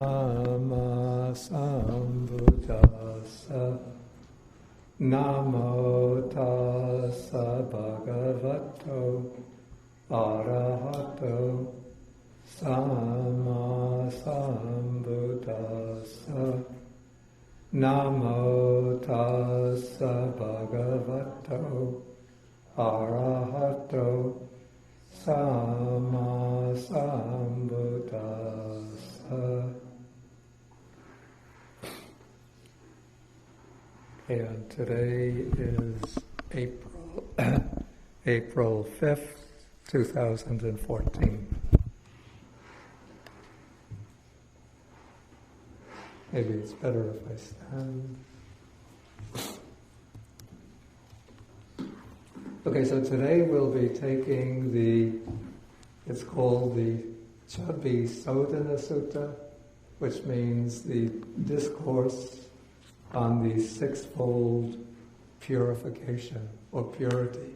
Sama Sambuddhassa Namo Tassa Bhagavato Arahato Sama Sambuddhassa Namo Tassa Bhagavato Arahato Sama Sambuddhassa. And today is April 5th, 2014. Maybe it's better if I stand. Okay, so today we'll be taking it's called the Chabbisodhana Sutta, which means the discourse on the sixfold purification or purity.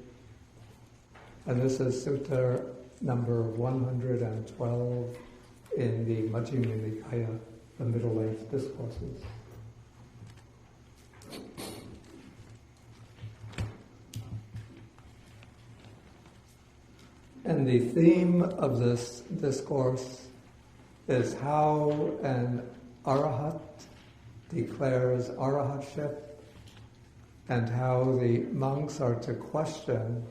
And this is Sutta number 112 in the Majjhima Nikaya, the middle-length Discourses. And the theme of this discourse is how an arahat declares arahatship, and how the monks are to question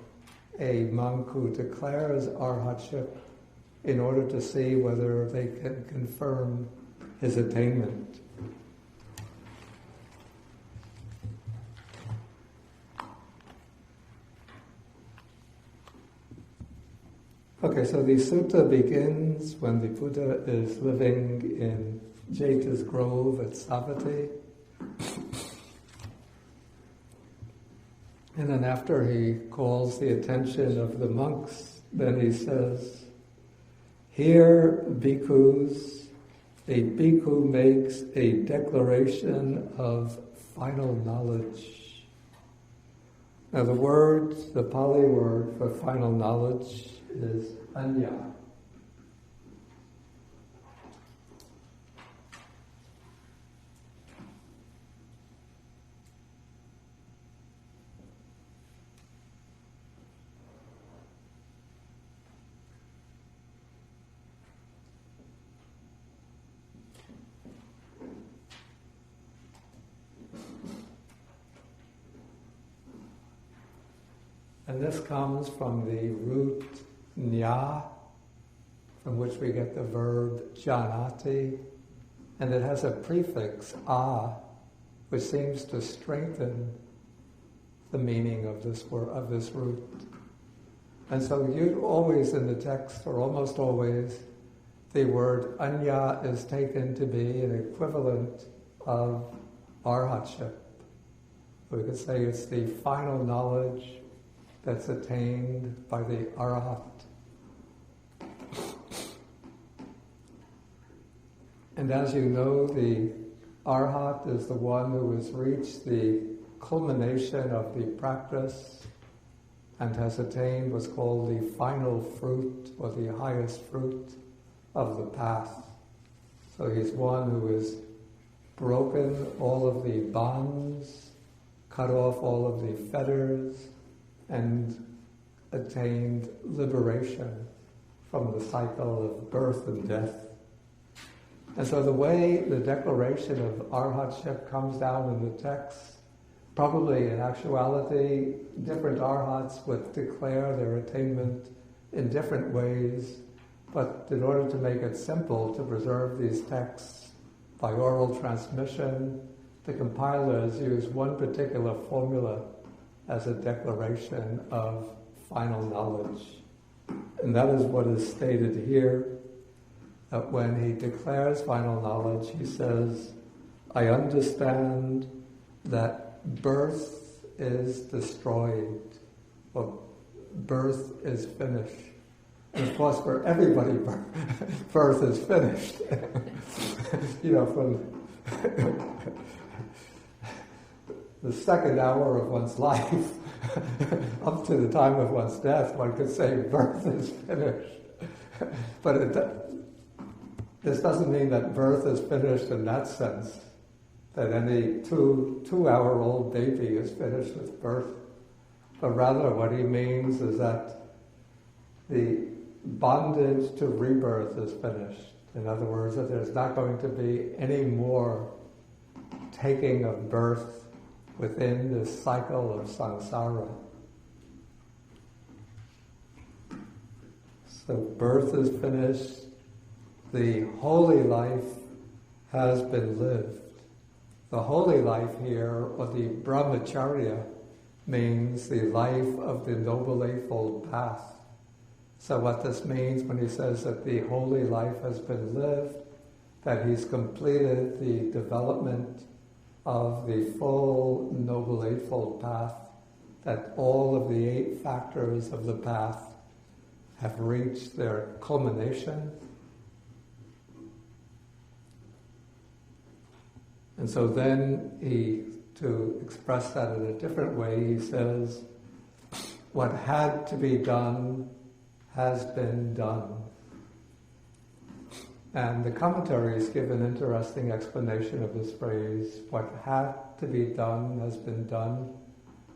a monk who declares arahatship in order to see whether they can confirm his attainment. Okay, so the sutta begins when the Buddha is living in Jeta's grove at Savatthi. And then after he calls the attention of the monks, then he says, "Here, bhikkhus, a bhikkhu makes a declaration of final knowledge." Now the Pali word for final knowledge is anya. And this comes from the root nya, from which we get the verb janati, and it has a prefix a, which seems to strengthen the meaning of this root. And so you always in the text, or almost always, the word anya is taken to be an equivalent of arhatship. We could say it's the final knowledge that's attained by the arahat. And as you know, the arahat is the one who has reached the culmination of the practice and has attained what's called the final fruit, or the highest fruit of the path. So he's one who has broken all of the bonds, cut off all of the fetters, and attained liberation from the cycle of birth and death. And so the way the declaration of arhatship comes down in the text, probably in actuality, different arhats would declare their attainment in different ways, but in order to make it simple to preserve these texts by oral transmission, the compilers use one particular formula as a declaration of final knowledge. And that is what is stated here, that when he declares final knowledge, he says, "I understand that birth is destroyed," or birth is finished. And of course, for everybody, birth is finished. From the second hour of one's life up to the time of one's death, one could say birth is finished. But this doesn't mean that birth is finished in that sense, that any two-hour-old baby is finished with birth, but rather what he means is that the bondage to rebirth is finished. In other words, that there's not going to be any more taking of birth within this cycle of samsara. So birth is finished, the holy life has been lived. The holy life here, or the brahmacharya, means the life of the Noble Eightfold Path. So what this means when he says that the holy life has been lived, that he's completed the development of the full Noble Eightfold Path, that all of the 8 factors of the path have reached their culmination. And so then to express that in a different way, he says, what had to be done has been done. And the commentaries give an interesting explanation of this phrase, what had to be done has been done.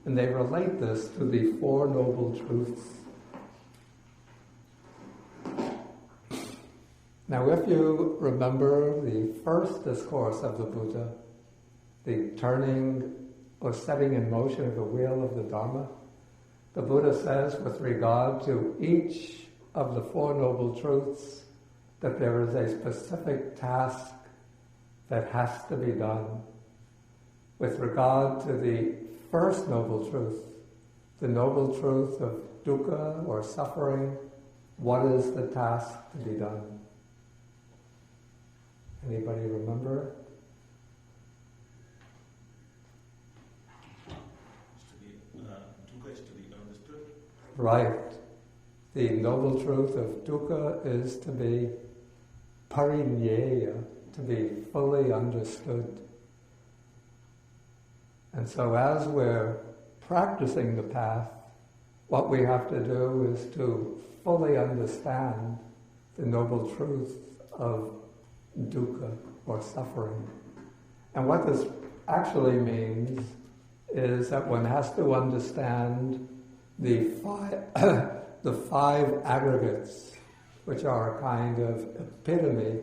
And they relate this to the Four Noble Truths. Now, if you remember the first discourse of the Buddha, the turning or setting in motion of the wheel of the Dharma, the Buddha says with regard to each of the Four Noble Truths that there is a specific task that has to be done. With regard to the first Noble Truth, the Noble Truth of dukkha or suffering, what is the task to be done? Anybody remember? Dukkha is to be understood. Right. The Noble Truth of dukkha is to be parinyeya, to be fully understood. And so as we're practicing the path, what we have to do is to fully understand the Noble Truth of dukkha, or suffering. And what this actually means is that one has to understand the five aggregates, which are a kind of epitome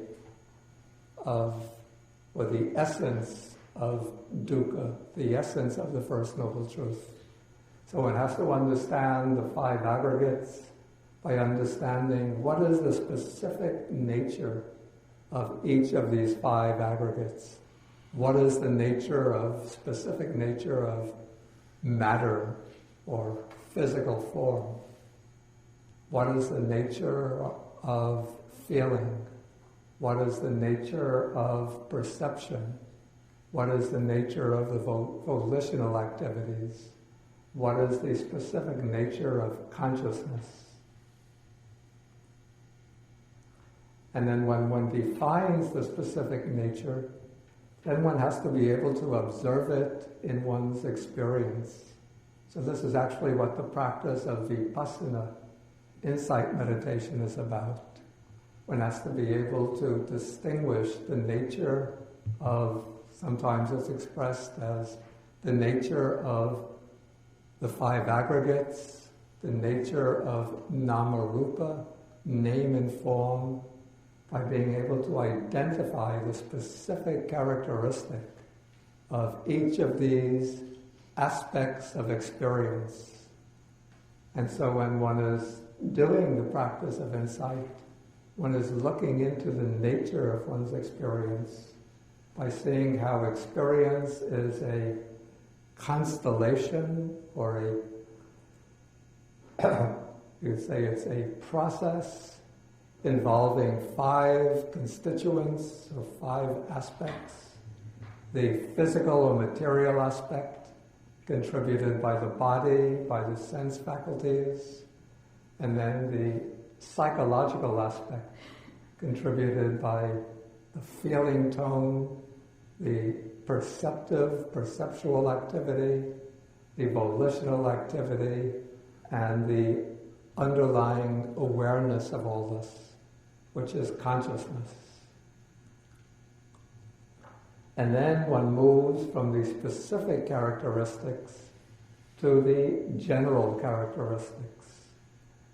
of, or the essence of dukkha, the essence of the First Noble Truth. So one has to understand the 5 aggregates by understanding what is the specific nature of each of these 5 aggregates. What is the specific nature of matter or physical form? What is the nature of feeling? What is the nature of perception? What is the nature of the volitional activities? What is the specific nature of consciousness? And then when one defines the specific nature, then one has to be able to observe it in one's experience. So this is actually what the practice of vipassana, insight meditation, is about. One has to be able to distinguish the nature of, sometimes it's expressed as the nature of the 5 aggregates, the nature of nama-rupa, name and form, by being able to identify the specific characteristic of each of these aspects of experience. And so when one is doing the practice of insight, one is looking into the nature of one's experience by seeing how experience is a constellation, or you could say it's a process involving 5 constituents or 5 aspects. The physical or material aspect, contributed by the body, by the sense faculties, and then the psychological aspect, contributed by the feeling tone, the perceptual activity, the volitional activity, and the underlying awareness of all this, which is consciousness. And then one moves from the specific characteristics to the general characteristics,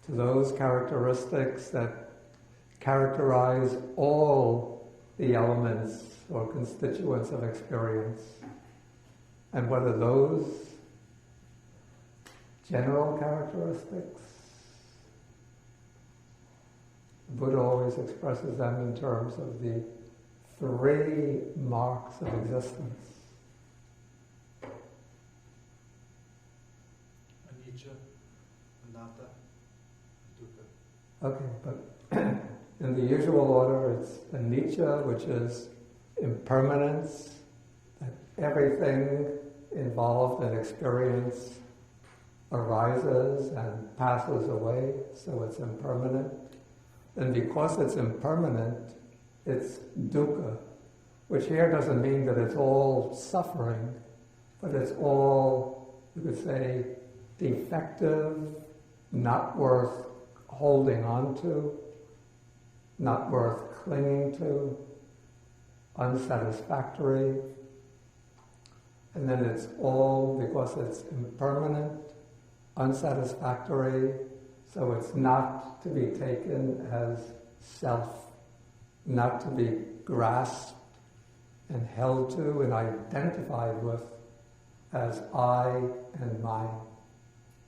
to those characteristics that characterize all the elements or constituents of experience. And what are those general characteristics? The Buddha always expresses them in terms of the 3 marks of existence. Anicca, anatta, dukkha. Okay, but in the usual order it's anicca, which is impermanence, that everything involved in experience arises and passes away, so it's impermanent. And because it's impermanent, it's dukkha, which here doesn't mean that it's all suffering, but it's all, you could say, defective, not worth holding on to, not worth clinging to, unsatisfactory. And then it's all, because it's impermanent, unsatisfactory, so it's not to be taken as self, not to be grasped and held to and identified with as I and mine.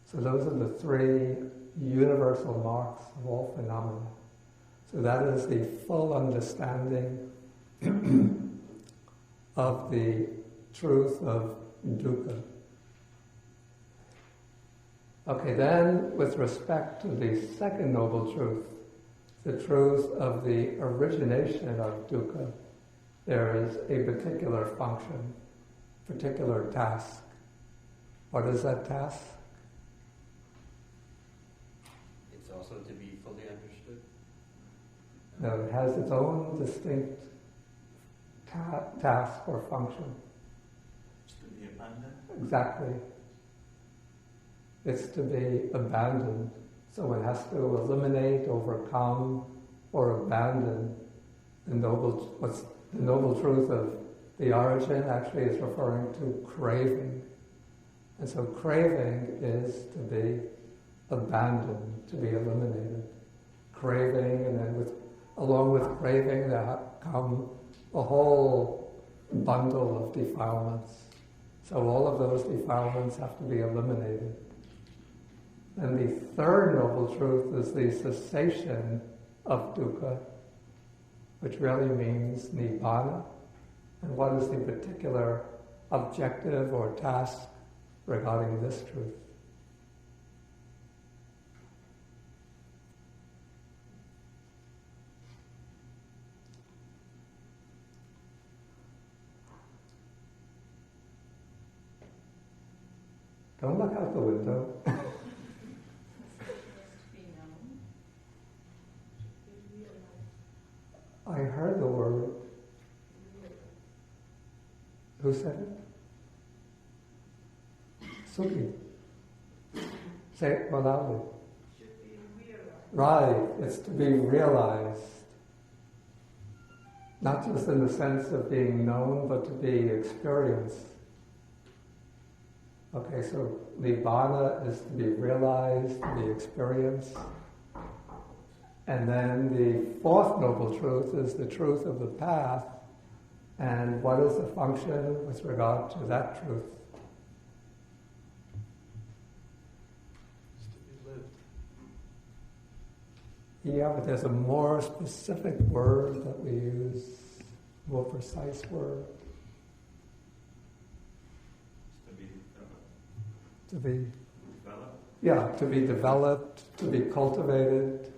So those are the 3 universal marks of all phenomena. So that is the full understanding of the truth of dukkha. Okay, then with respect to the second noble truth, the truth of the origination of dukkha, there is a particular function, particular task. What is that task? It's also to be fully understood. No, it has its own distinct task or function. It's to be abandoned. Exactly. It's to be abandoned. So one has to eliminate, overcome, or abandon the noble truth of the origin actually is referring to craving. And so craving is to be abandoned, to be eliminated. Craving, and then along with craving there come a whole bundle of defilements. So all of those defilements have to be eliminated. And the third noble truth is the cessation of dukkha, which really means nibbana. And what is the particular objective or task regarding this truth? Don't look out the window. I heard the word. Who said it? Suki. Say it more loudly. Should be realized. Right, it's to be realized. Not just in the sense of being known, but to be experienced. Okay, so nibbana is to be realized, to be experienced. And then the fourth noble truth is the truth of the path. And what is the function with regard to that truth? It's to be lived. Yeah, but there's a more specific word that we use, more precise word. To be To be, developed. yeah, to be developed, to be cultivated.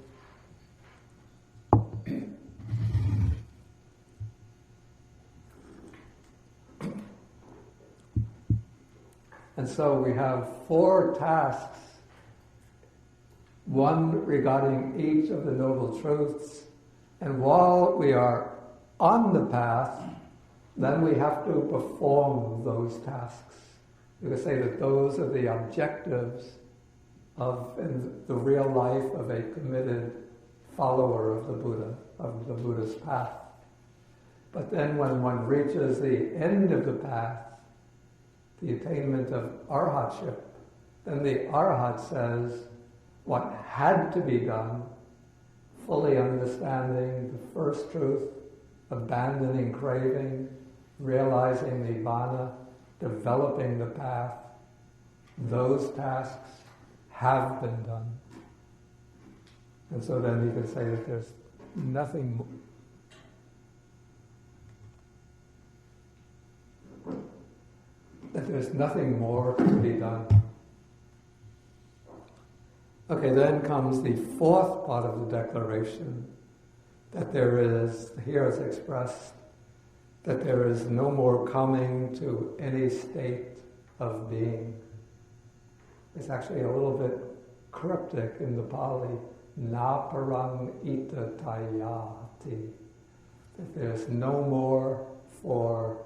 And so we have 4 tasks, one regarding each of the noble truths. And while we are on the path, then we have to perform those tasks. You could say that those are the objectives of in the real life of a committed follower of the Buddha, of the Buddha's path. But then when one reaches the end of the path, the attainment of arhatship, then the arhat says what had to be done, fully understanding the first truth, abandoning craving, realizing nirvana, developing the path, those tasks have been done. And so then you can say that there's nothing more to be done. Okay, then comes the fourth part of the declaration, that there is, here it's expressed, that there is no more coming to any state of being. It's actually a little bit cryptic in the Pali, na parang ita tayati, that there's no more for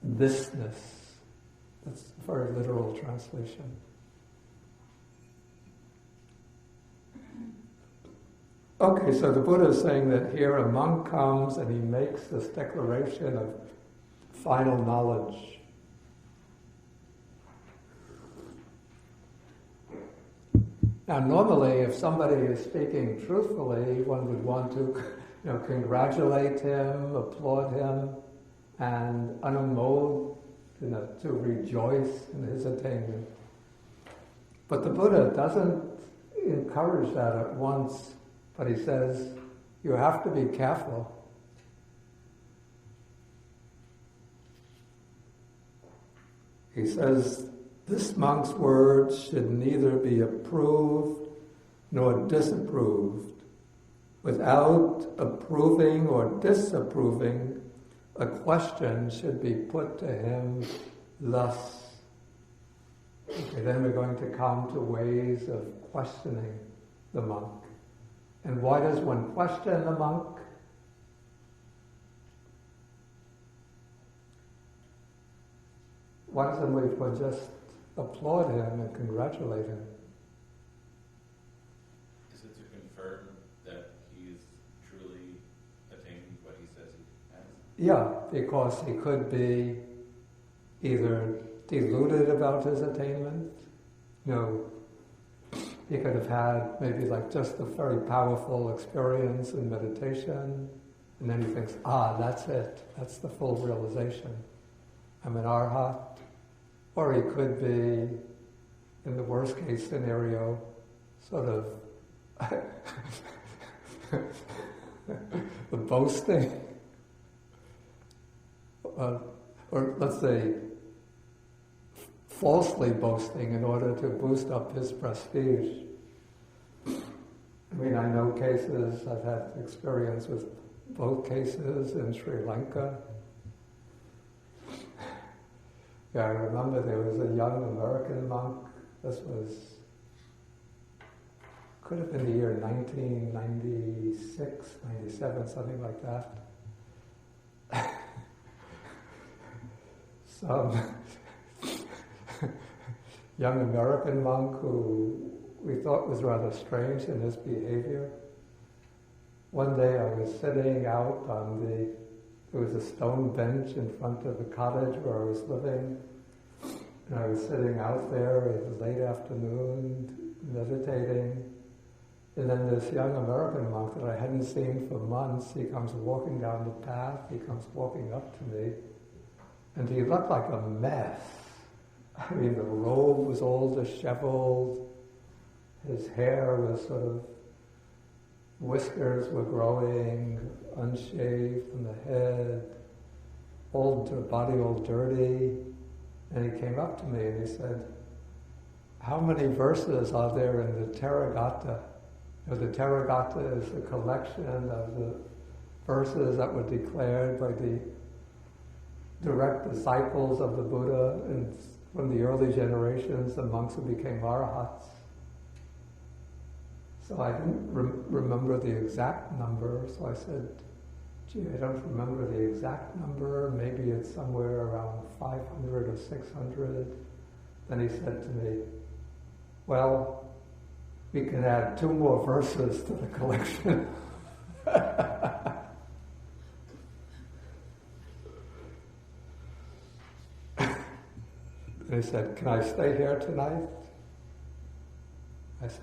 thisness. That's a very literal translation. Okay, so the Buddha is saying that here a monk comes and he makes this declaration of final knowledge. Now, normally, if somebody is speaking truthfully, one would want to, congratulate him, applaud him, and anumod, to rejoice in his attainment. But the Buddha doesn't encourage that at once, but he says, you have to be careful. He says, this monk's words should neither be approved nor disapproved. Without approving or disapproving, a question should be put to him thus. Okay, then we're going to come to ways of questioning the monk. And why does one question the monk? Why doesn't one just applaud him and congratulate him? Is it to confirm that he's truly attained what he says he has? Yeah, because he could be either deluded about his attainment, he could have had maybe like just a very powerful experience in meditation, and then he thinks, that's it, that's the full realization. I'm an arhat. Or he could be, in the worst case scenario, sort of boasting, or let's say falsely boasting in order to boost up his prestige. I know cases, I've had experience with both cases in Sri Lanka. Yeah, I remember there was a young American monk. This could have been the year 1996, 97, something like that. Some young American monk who we thought was rather strange in his behavior. One day I was sitting out there was a stone bench in front of the cottage where I was living, and I was sitting out there. It was late afternoon, meditating, and then this young American monk that I hadn't seen for months, he comes walking down the path, he comes walking up to me, and he looked like a mess. The robe was all disheveled, his hair was sort of, whiskers were growing, unshaved on the head, body all dirty. And he came up to me and he said, how many verses are there in the Therigatha? The Therigatha is a collection of the verses that were declared by the direct disciples of the Buddha, and from the early generations, the monks who became arahats. So I didn't remember the exact number, so I said, gee, I don't remember the exact number, maybe it's somewhere around 500 or 600. Then he said to me, well, we can add 2 more verses to the collection. And he said, "Can I stay here tonight?" I said,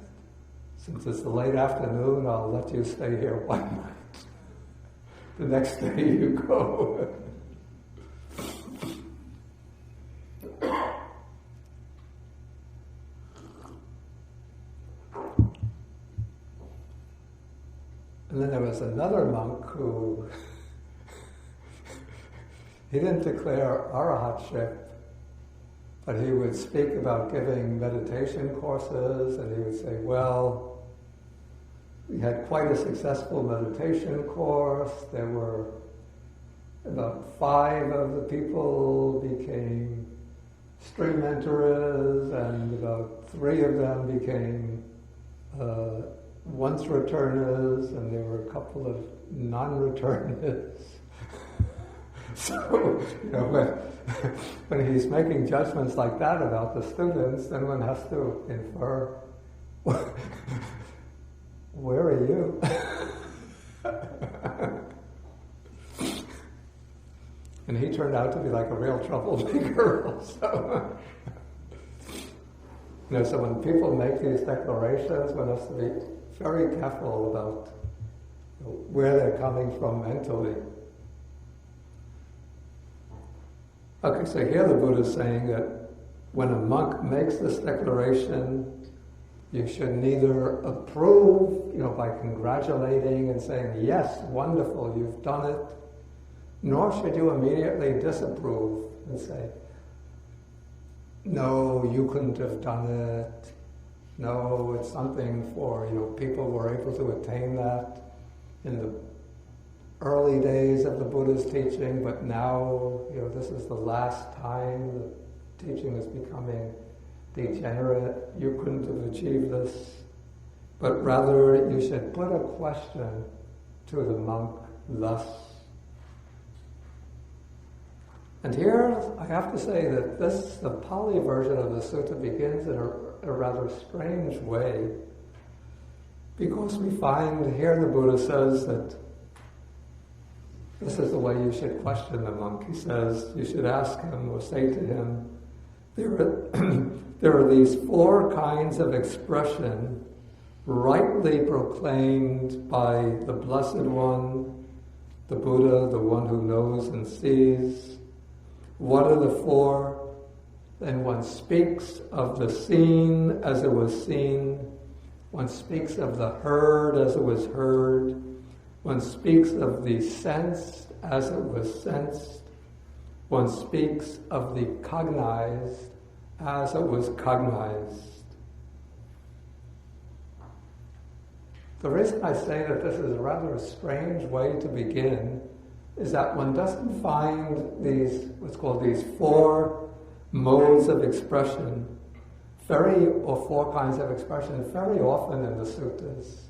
"Since it's the late afternoon, I'll let you stay here one night. The next day you go." And then there was another monk who, he didn't declare arahatship, but he would speak about giving meditation courses, and he would say, "Well, we had quite a successful meditation course. There were about 5 of the people became stream enterers, and about 3 of them became once returners, and there were a couple of non-returners." So, when he's making judgments like that about the students, then one has to infer, where are you? And he turned out to be like a real troublemaker also. So when people make these declarations, one has to be very careful about where they're coming from mentally. Okay, so here the Buddha is saying that when a monk makes this declaration, you should neither approve, by congratulating and saying, "Yes, wonderful, you've done it," nor should you immediately disapprove and say, "No, you couldn't have done it. No, it's something for, people were able to attain that in the early days of the Buddha's teaching, but now, this is the last time the teaching is becoming degenerate. You couldn't have achieved this." But rather, you should put a question to the monk thus. And here, I have to say that the Pali version of the sutta begins in a rather strange way, because we find here the Buddha says that this is the way you should question the monk. He says you should ask him or say to him, there are these 4 kinds of expression rightly proclaimed by the Blessed One, the Buddha, the one who knows and sees. What are the 4? Then one speaks of the seen as it was seen. One speaks of the heard as it was heard. One speaks of the sensed as it was sensed. One speaks of the cognized as it was cognized. The reason I say that this is a rather strange way to begin is that one doesn't find what's called these 4 modes of expression, or 4 kinds of expression, very often in the suttas.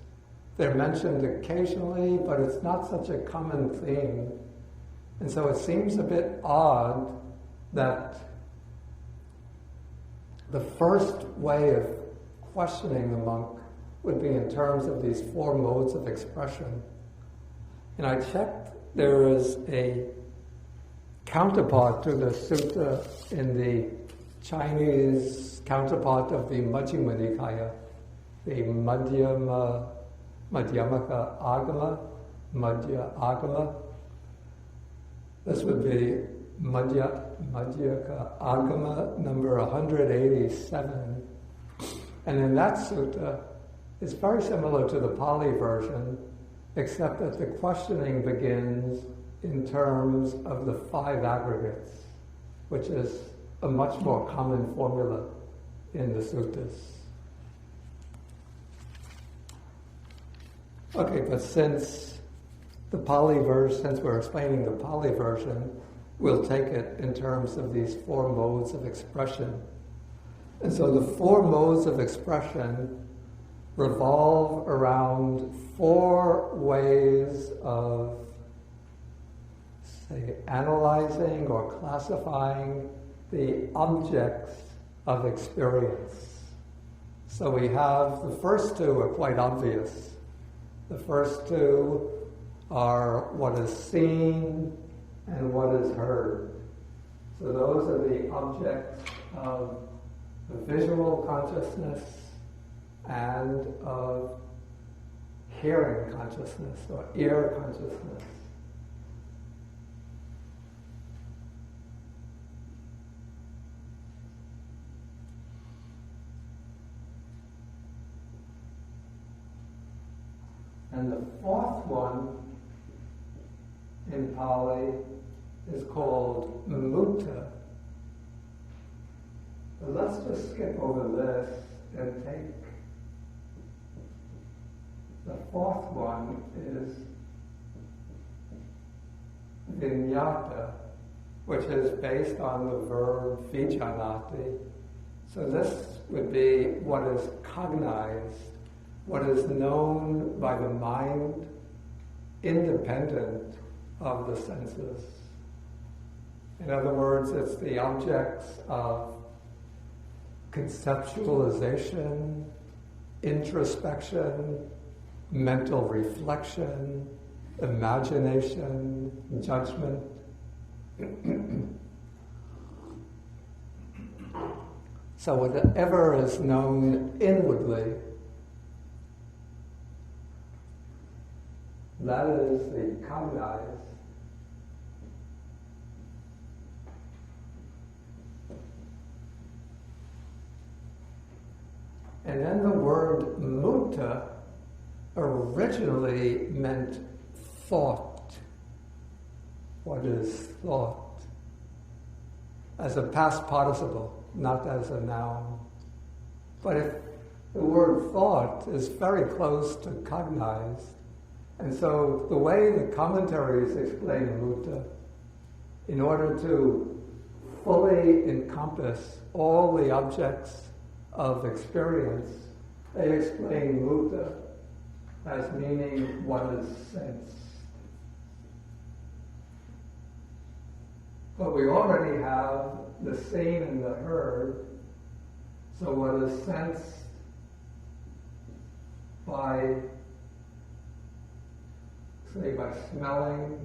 They're mentioned occasionally, but it's not such a common theme. And so it seems a bit odd that the first way of questioning the monk would be in terms of these 4 modes of expression. And I checked, there is a counterpart to the sutta in the Chinese counterpart of the Majjhima Nikāya, the Madhyamaka Agama, Madhya Agama. This would be Madhyaka Agama number 187. And in that sutta, it's very similar to the Pali version, except that the questioning begins in terms of the 5 aggregates, which is a much more common formula in the suttas. Okay, but since we're explaining the Pali version, we'll take it in terms of these 4 modes of expression. And so the 4 modes of expression revolve around 4 ways of, say, analyzing or classifying the objects of experience. So we have, the first 2 are quite obvious. The first 2 are what is seen and what is heard. So those are the objects of the visual consciousness and of hearing consciousness or ear consciousness. And the fourth one in Pali is called mutta. But let's just skip over this and take the fourth one is vinyata, which is based on the verb vijanati. So this would be what is cognized, what is known by the mind, independent of the senses. In other words, it's the objects of conceptualization, introspection, mental reflection, imagination, judgment. So whatever is known inwardly, that is the cognized. And then the word mutta originally meant thought. What is thought? As a past participle, not as a noun. But if the word thought is very close to cognized, and so the way the commentaries explain mutta, in order to fully encompass all the objects of experience, they explain mutta as meaning what is sensed. But we already have the seen and the heard, so what is sensed by, say, by smelling,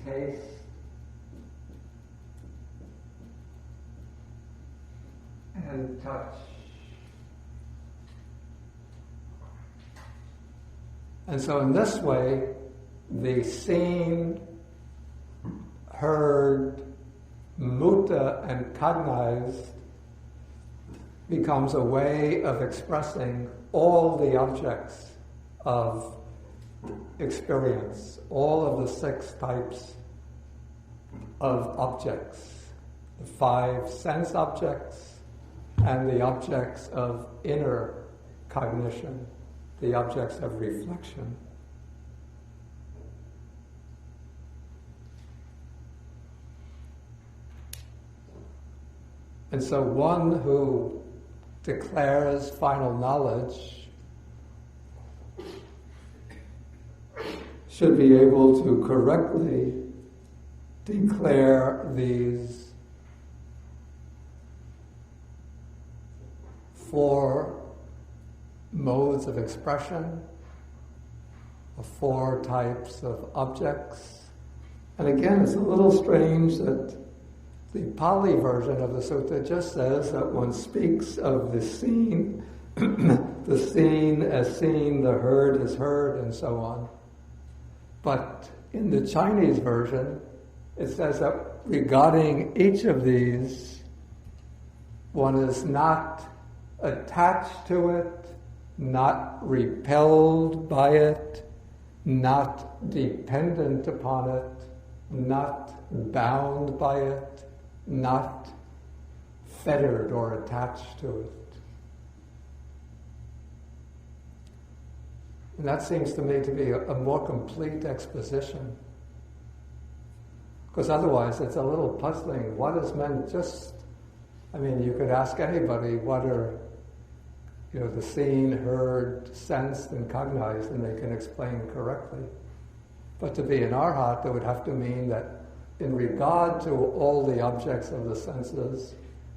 taste, and touch. And so in this way, the seen, heard, mutta, and cognized becomes a way of expressing all the objects of experience, all of the 6 types of objects, the 5 sense objects, and the objects of inner cognition, the objects of reflection. And so one who declares final knowledge should be able to correctly declare these 4 modes of expression, or 4 types of objects. And again, it's a little strange that the Pali version of the sutta just says that one speaks of the seen, the seen as seen, the heard as heard, and so on. But in the Chinese version, it says that regarding each of these, one is not attached to it, not repelled by it, not dependent upon it, not bound by it, not fettered or attached to it. And that seems to me to be a more complete exposition. Because otherwise it's a little puzzling. What is meant just, you could ask anybody what are, the seen, heard, sensed, and cognized, and they can explain correctly. But to be an arhat, it would have to mean that in regard to all the objects of the senses,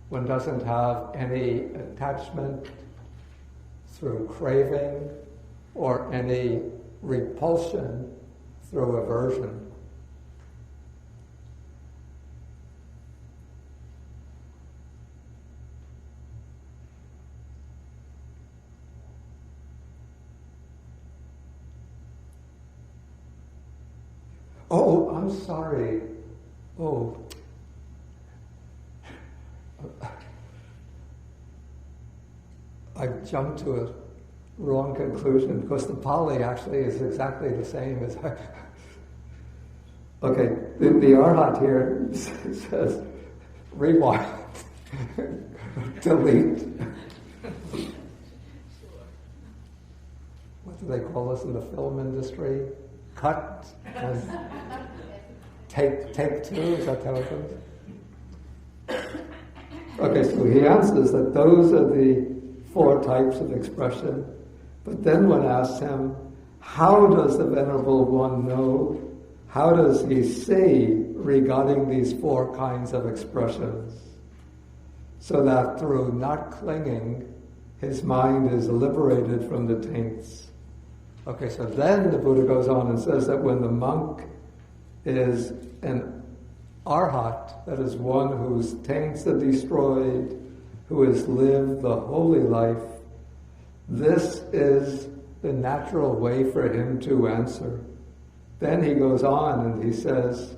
one doesn't have any attachment through craving or any repulsion through aversion. Oh, I'm sorry. Oh. I jumped to a wrong conclusion because the Pali actually is exactly the same as I... Okay, the Arhat here says, rewind, delete. What do they call us in the film industry? Cut, and take two, is that how it goes? Okay, so he answers that those are the 4 types of expression. But then one asks him, how does the Venerable One know? How does he see regarding these 4 kinds of expressions? So that through not clinging, his mind is liberated from the taints. Okay, so then the Buddha goes on and says that when the monk is an arhat, that is one whose taints are destroyed, who has lived the holy life, this is the natural way for him to answer. Then he goes on and he says,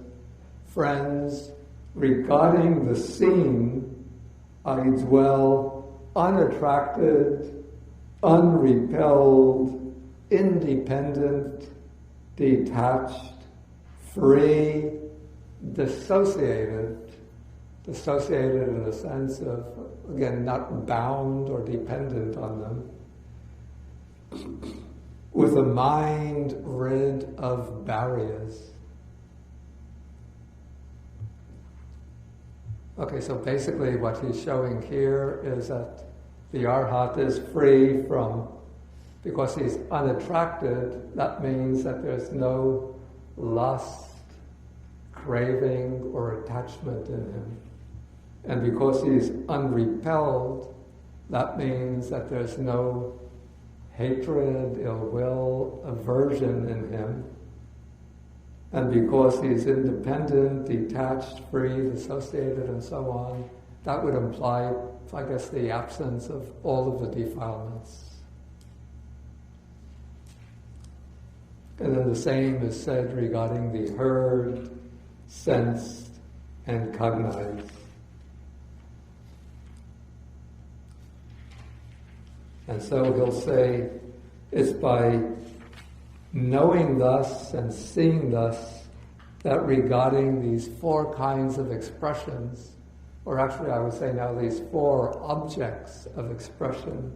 friends, regarding the seen, I dwell unattracted, unrepelled, independent, detached, free, dissociated in the sense of, again, not bound or dependent on them, with a mind rid of barriers. Okay, so basically what he's showing here is that the Arhat is free from, because he's unattracted, that means that there's no lust, craving, or attachment in him. And because he's unrepelled, that means that there's no hatred, ill will, aversion in him. And because he's independent, detached, free, dissociated, and so on, that would imply, I guess, the absence of all of the defilements. And then the same is said regarding the heard, sensed, and cognized. And so he'll say, it's by knowing thus and seeing thus that regarding these 4 kinds of expressions, or actually I would say now these 4 objects of expression,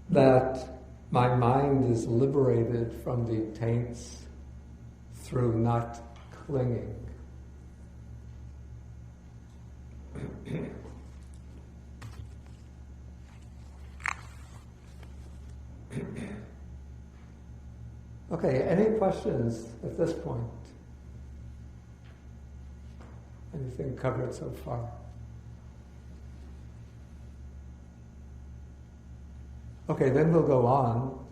that my mind is liberated from the taints through not clinging. Okay, any questions at this point? Anything covered so far? Okay, then we'll go on.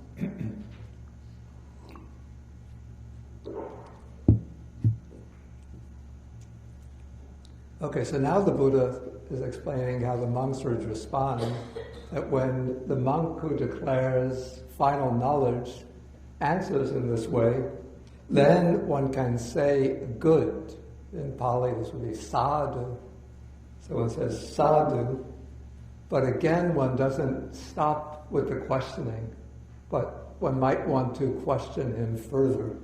Okay, so now the Buddha is explaining how the monks would respond, that when the monk who declares final knowledge answers in this way, then one can say good. In Pali this would be sadhu. So one says sadhu, but again one doesn't stop with the questioning, but one might want to question him further.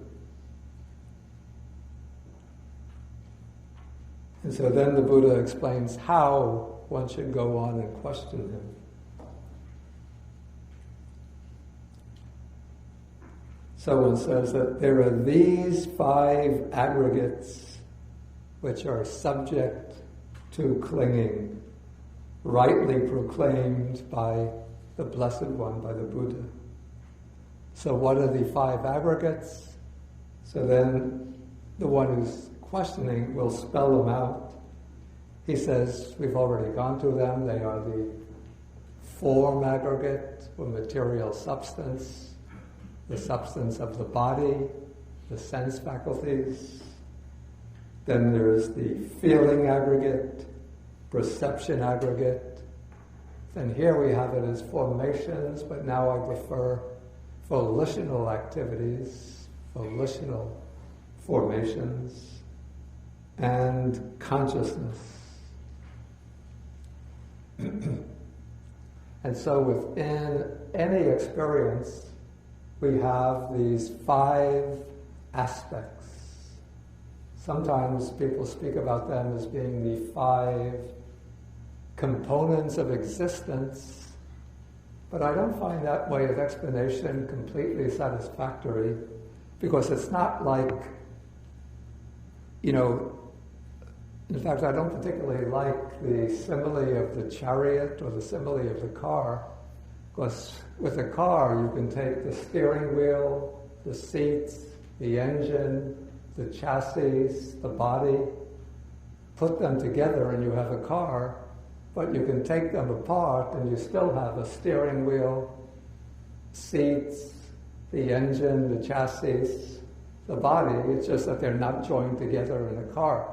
And so then the Buddha explains how one should go on and question him. So one says that there are these 5 aggregates which are subject to clinging, rightly proclaimed by the Blessed One, by the Buddha. So what are the 5 aggregates? So then the one who's questioning will spell them out. He says, we've already gone through them. They are the form aggregate, or material substance, the substance of the body, the sense faculties. Then there's the feeling aggregate, perception aggregate. Then here we have it as formations, but now I prefer volitional activities, volitional formations, and consciousness. And so within any experience, we have these 5 aspects. Sometimes people speak about them as being the 5 components of existence, but I don't find that way of explanation completely satisfactory, because it's not like, in fact, I don't particularly like the simile of the chariot or the simile of the car, because with a car you can take the steering wheel, the seats, the engine, the chassis, the body, put them together and you have a car, but you can take them apart and you still have a steering wheel, seats, the engine, the chassis, the body. It's just that they're not joined together in a car.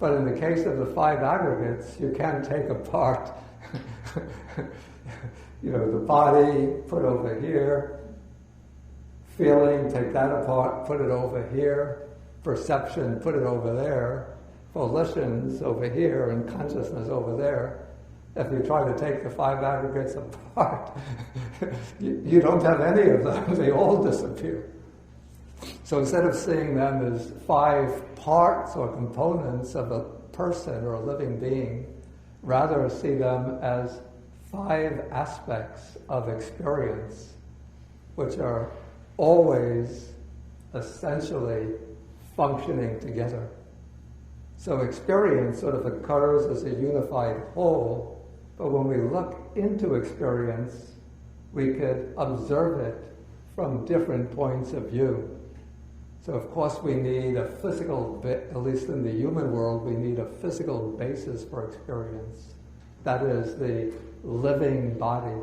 But in the case of the 5 aggregates, you can take apart the body, put over here, feeling, take that apart, put it over here, perception, put it over there, volitions over here, and consciousness over there. If you try to take the 5 aggregates apart, you don't have any of them. They all disappear. So instead of seeing them as 5 parts or components of a person or a living being, rather see them as 5 aspects of experience, which are always essentially functioning together. So experience sort of occurs as a unified whole, but when we look into experience, we could observe it from different points of view. So of course we need a physical, at least in the human world, we need a physical basis for experience. That is the living body.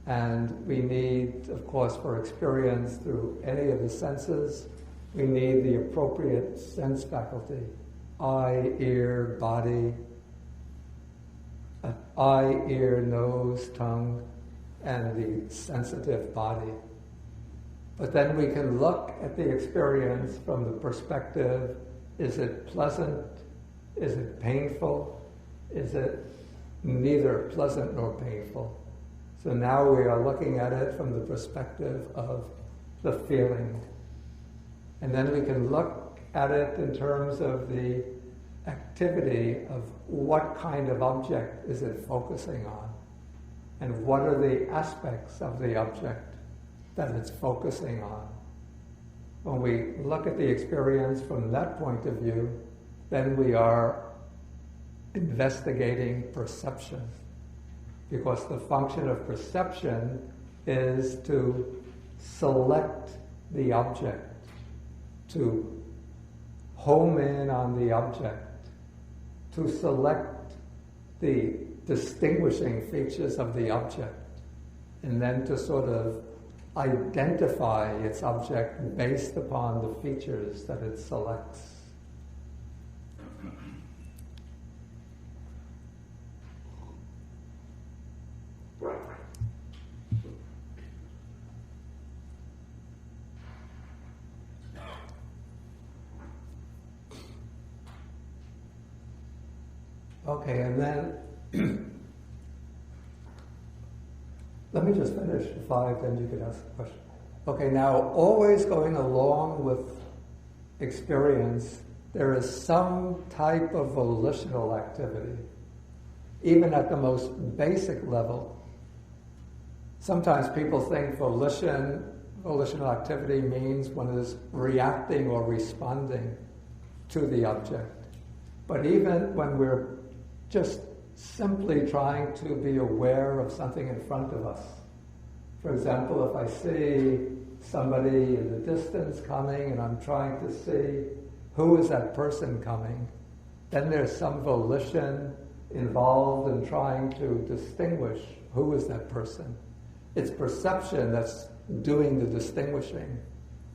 And we need, of course, for experience through any of the senses, we need the appropriate sense faculty. Eye, ear, body, eye, ear, nose, tongue, and the sensitive body. But then we can look at the experience from the perspective, is it pleasant? Is it painful? Is it neither pleasant nor painful? So now we are looking at it from the perspective of the feeling. And then we can look at it in terms of the activity of what kind of object is it focusing on, and what are the aspects of the object that it's focusing on. When we look at the experience from that point of view, then we are investigating perception, because the function of perception is to select the object, to home in on the object, to select the distinguishing features of the object, and then to sort of identify its object based upon the features that it selects. Okay, and then let me just finish the 5, then you could ask a question. Okay, now always going along with experience, there is some type of volitional activity, even at the most basic level. Sometimes people think volitional activity means one is reacting or responding to the object. But even when we're just simply trying to be aware of something in front of us. For example, if I see somebody in the distance coming and I'm trying to see who is that person coming, then there's some volition involved in trying to distinguish who is that person. It's perception that's doing the distinguishing,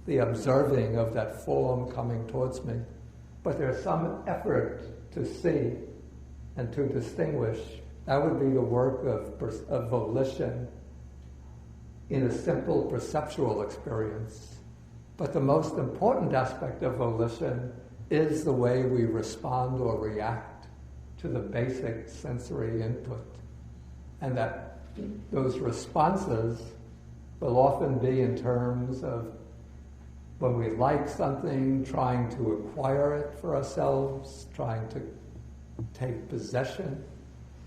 the observing of that form coming towards me. But there's some effort to see and to distinguish. That would be the work of volition in a simple perceptual experience. But the most important aspect of volition is the way we respond or react to the basic sensory input. And that those responses will often be in terms of when we like something, trying to acquire it for ourselves, trying to take possession.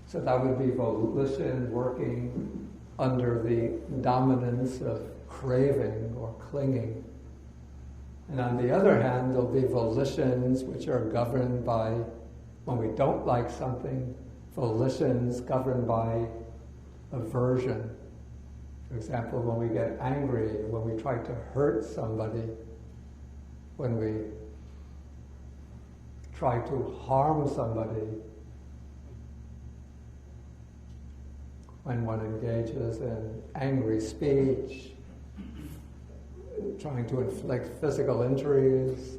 So that would be volition working under the dominance of craving or clinging. And on the other hand, there'll be volitions which are governed by, when we don't like something, volitions governed by aversion. For example, when we get angry, when we try to hurt somebody, when we try to harm somebody, when one engages in angry speech, trying to inflict physical injuries,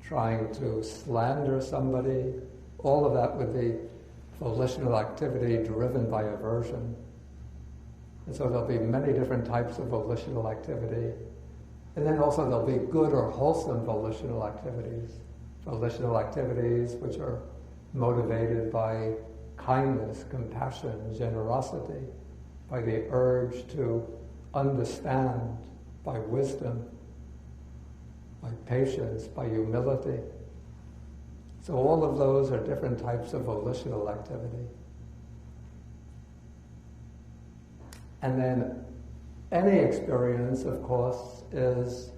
trying to slander somebody, all of that would be volitional activity driven by aversion. And so there'll be many different types of volitional activity. And then also there'll be good or wholesome volitional activities which are motivated by kindness, compassion, generosity, by the urge to understand, by wisdom, by patience, by humility. So all of those are different types of volitional activity. And then any experience, of course, is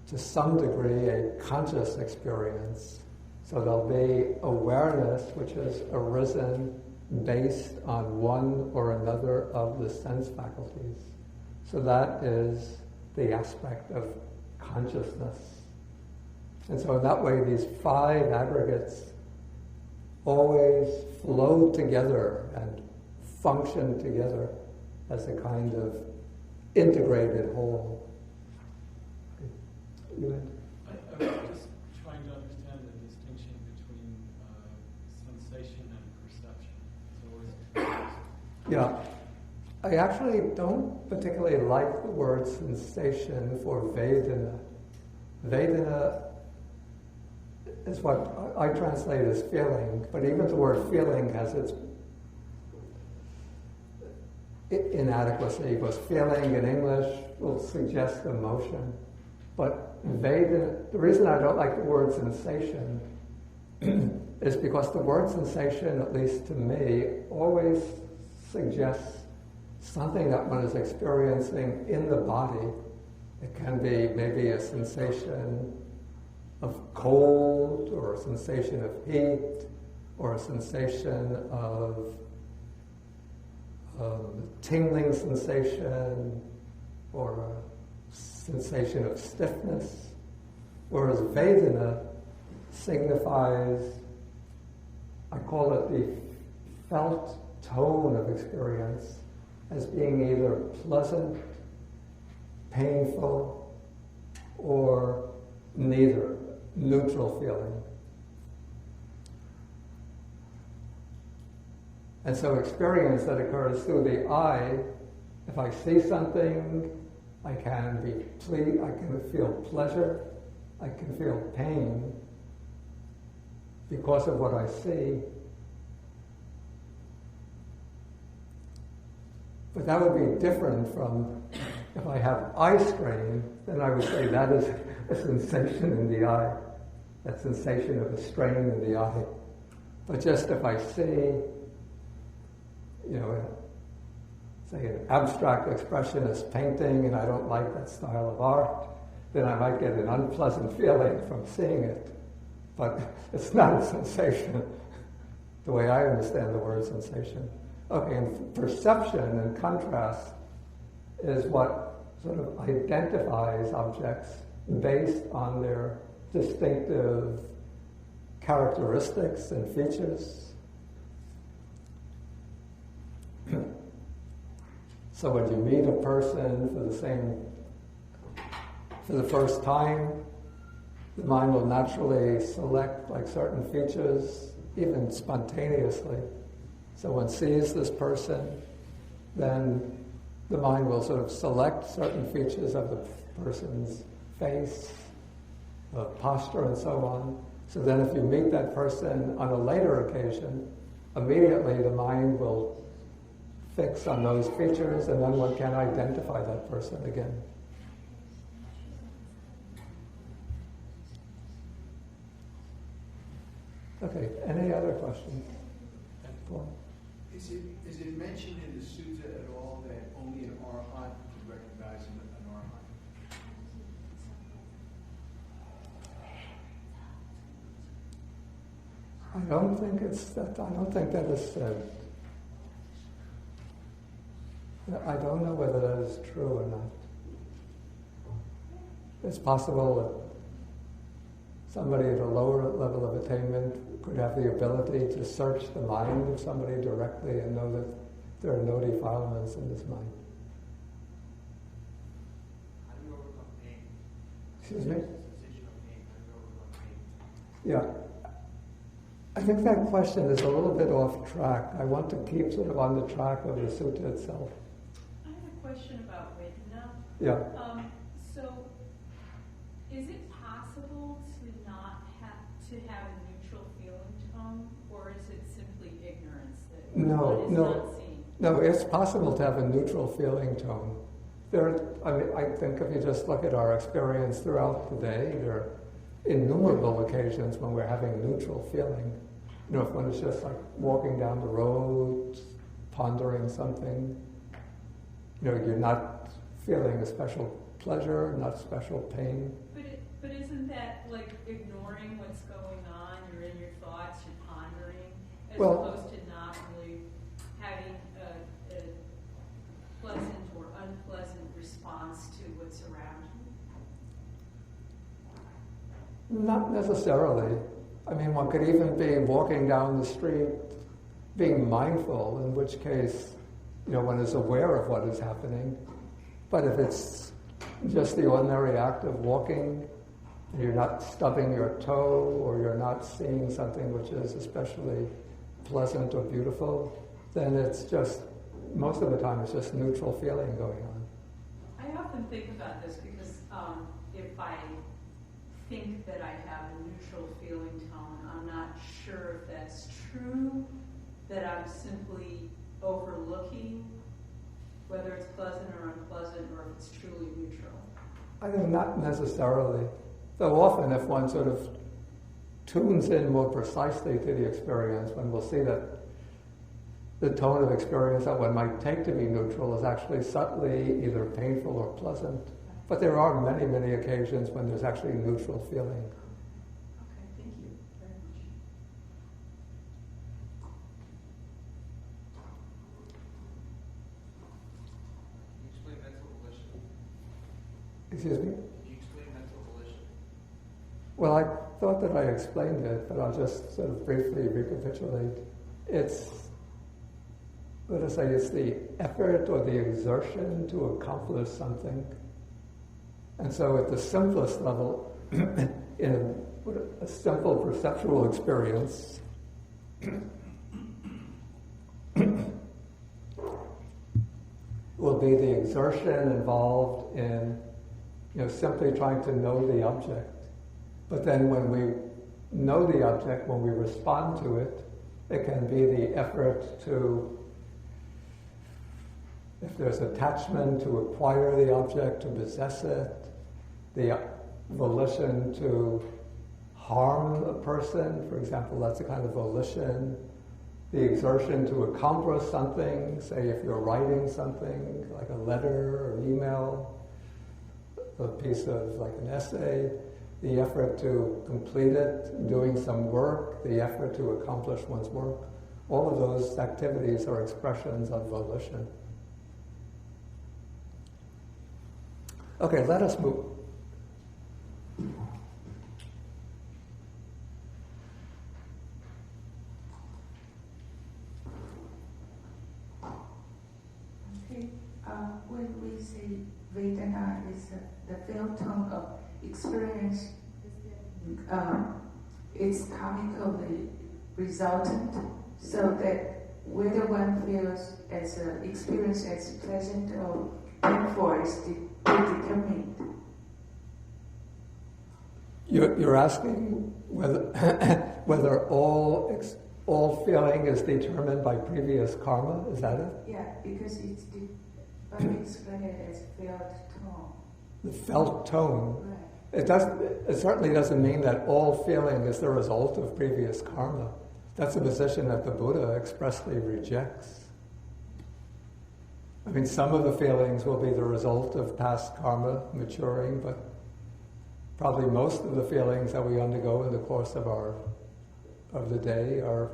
to some degree a conscious experience. So there'll be awareness which has arisen based on one or another of the sense faculties. So that is the aspect of consciousness. And so in that way, these five aggregates always flow together and function together as a kind of integrated whole. I was just trying to understand the distinction between sensation and perception. Yeah, I actually don't particularly like the word sensation for Vedana. Vedana is what I translate as feeling, but even the word feeling has its inadequacy, because feeling in English will suggest emotion. But Vedana, the reason I don't like the word sensation is because the word sensation, at least to me, always suggests something that one is experiencing in the body. It can be maybe a sensation of cold, or a sensation of heat, or a sensation of tingling sensation, or a sensation of stiffness. Whereas Vedana signifies, I call it the felt tone of experience, as being either pleasant, painful, or neither, neutral feeling. And so experience that occurs through the eye, if I see something, I can feel pleasure, I can feel pain because of what I see. But that would be different from if I have eye strain, then I would say that is a sensation in the eye, that sensation of a strain in the eye. But just if I see, say an abstract expressionist painting and I don't like that style of art, then I might get an unpleasant feeling from seeing it. But it's not a sensation, the way I understand the word sensation. Okay, and perception, in contrast, is what sort of identifies objects based on their distinctive characteristics and features. So when you meet a person for the first time, the mind will naturally select like certain features, even spontaneously. So one sees this person, then the mind will sort of select certain features of the person's face, posture, and so on. So then if you meet that person on a later occasion, immediately the mind will fix on those features, and then one can identify that person again. Okay, any other questions? Is it mentioned in the sutta at all that only an arhat can recognize an arhat? I don't think that is said. I don't know whether that is true or not. It's possible that somebody at a lower level of attainment could have the ability to search the mind of somebody directly and know that there are no defilements in his mind. How do you overcome pain? Excuse me? Sensation of pain. How do you overcome pain? Yeah. I think that question is a little bit off track. I want to keep sort of on the track of the sutta itself. I have a question about Vedana. Yeah. So, is it possible to not have a neutral feeling tone, or is it simply ignorance that one is not seeing? No, it's possible to have a neutral feeling tone. I think if you just look at our experience throughout the day, there are innumerable occasions when we're having neutral feeling. You know, if one is just like walking down the road, pondering something, you know, you're not feeling a special pleasure, not special pain. But isn't that like ignoring what's going on? You're in your thoughts, you're pondering, as opposed to not really having a pleasant or unpleasant response to what's around you? Not necessarily. I mean, one could even be walking down the street being mindful, in which case, you know, one is aware of what is happening. But if it's just the ordinary act of walking, you're not stubbing your toe, or you're not seeing something which is especially pleasant or beautiful, then it's just, most of the time, it's just neutral feeling going on. I often think about this because if I think that I have a neutral feeling tone, I'm not sure if that's true, that I'm simply overlooking whether it's pleasant or unpleasant, or if it's truly neutral. I think not necessarily. Though often if one sort of tunes in more precisely to the experience, one will see that the tone of experience that one might take to be neutral is actually subtly either painful or pleasant. But there are many, many occasions when there's actually neutral feeling. Okay, thank you very much. Can you explain mental volition? Excuse me? Can you explain mental volition? Well, I thought that I explained it, but I'll just sort of briefly recapitulate. It's, let us say, it's the effort or the exertion to accomplish something. And so at the simplest level, in a simple perceptual experience, will be the exertion involved in, you know, simply trying to know the object. But then when we know the object, when we respond to it, it can be the effort to, if there's attachment, to acquire the object, to possess it, the volition to harm a person, for example, that's a kind of volition. The exertion to accomplish something, say if you're writing something, like a letter or an email, a piece of like an essay, the effort to complete it, doing some work, the effort to accomplish one's work. All of those activities are expressions of volition. Okay, let us move. Okay, when we say Vedana is the feel tone of experience, it's karmically resultant, so that whether one feels as experience as pleasant or painful is determined. You're asking whether whether all feeling is determined by previous karma. Is that it? Yeah, because but we explain it as felt tone. The felt tone. Right. It certainly doesn't mean that all feeling is the result of previous karma. That's a position that the Buddha expressly rejects. I mean, some of the feelings will be the result of past karma maturing, but probably most of the feelings that we undergo in the course of the day are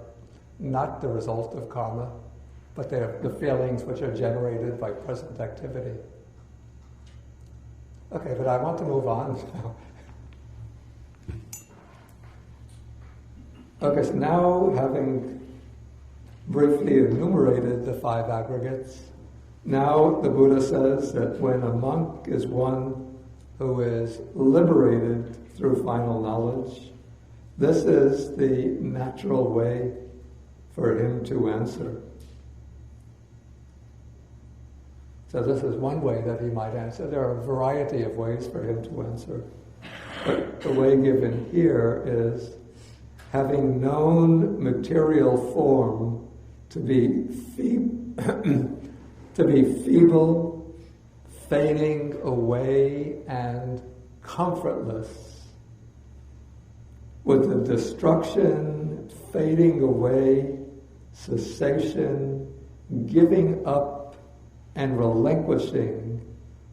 not the result of karma, but they're the feelings which are generated by present activity. Okay, but I want to move on now. Okay, so now having briefly enumerated the 5 aggregates, now the Buddha says that when a monk is one who is liberated through final knowledge, this is the natural way for him to answer. So this is one way that he might answer. There are a variety of ways for him to answer. But the way given here is, having known material form to be feeble, fading away, and comfortless, with the destruction, fading away, cessation, giving up, and relinquishing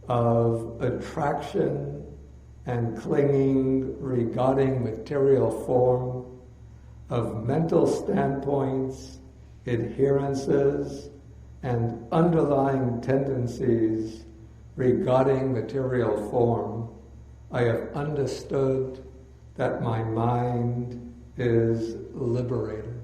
of attraction and clinging regarding material form, of mental standpoints, adherences, and underlying tendencies regarding material form, I have understood that my mind is liberated.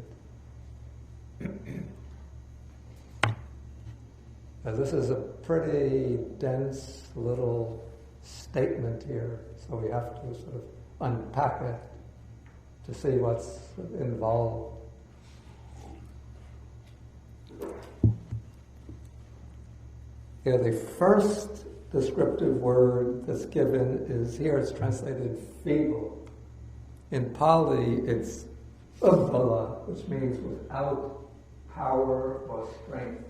Now, this is a pretty dense little statement here, so we have to sort of unpack it to see what's involved. Yeah, the first descriptive word that's given is, here it's translated feeble. In Pali, it's ubbala, which means without power or strength.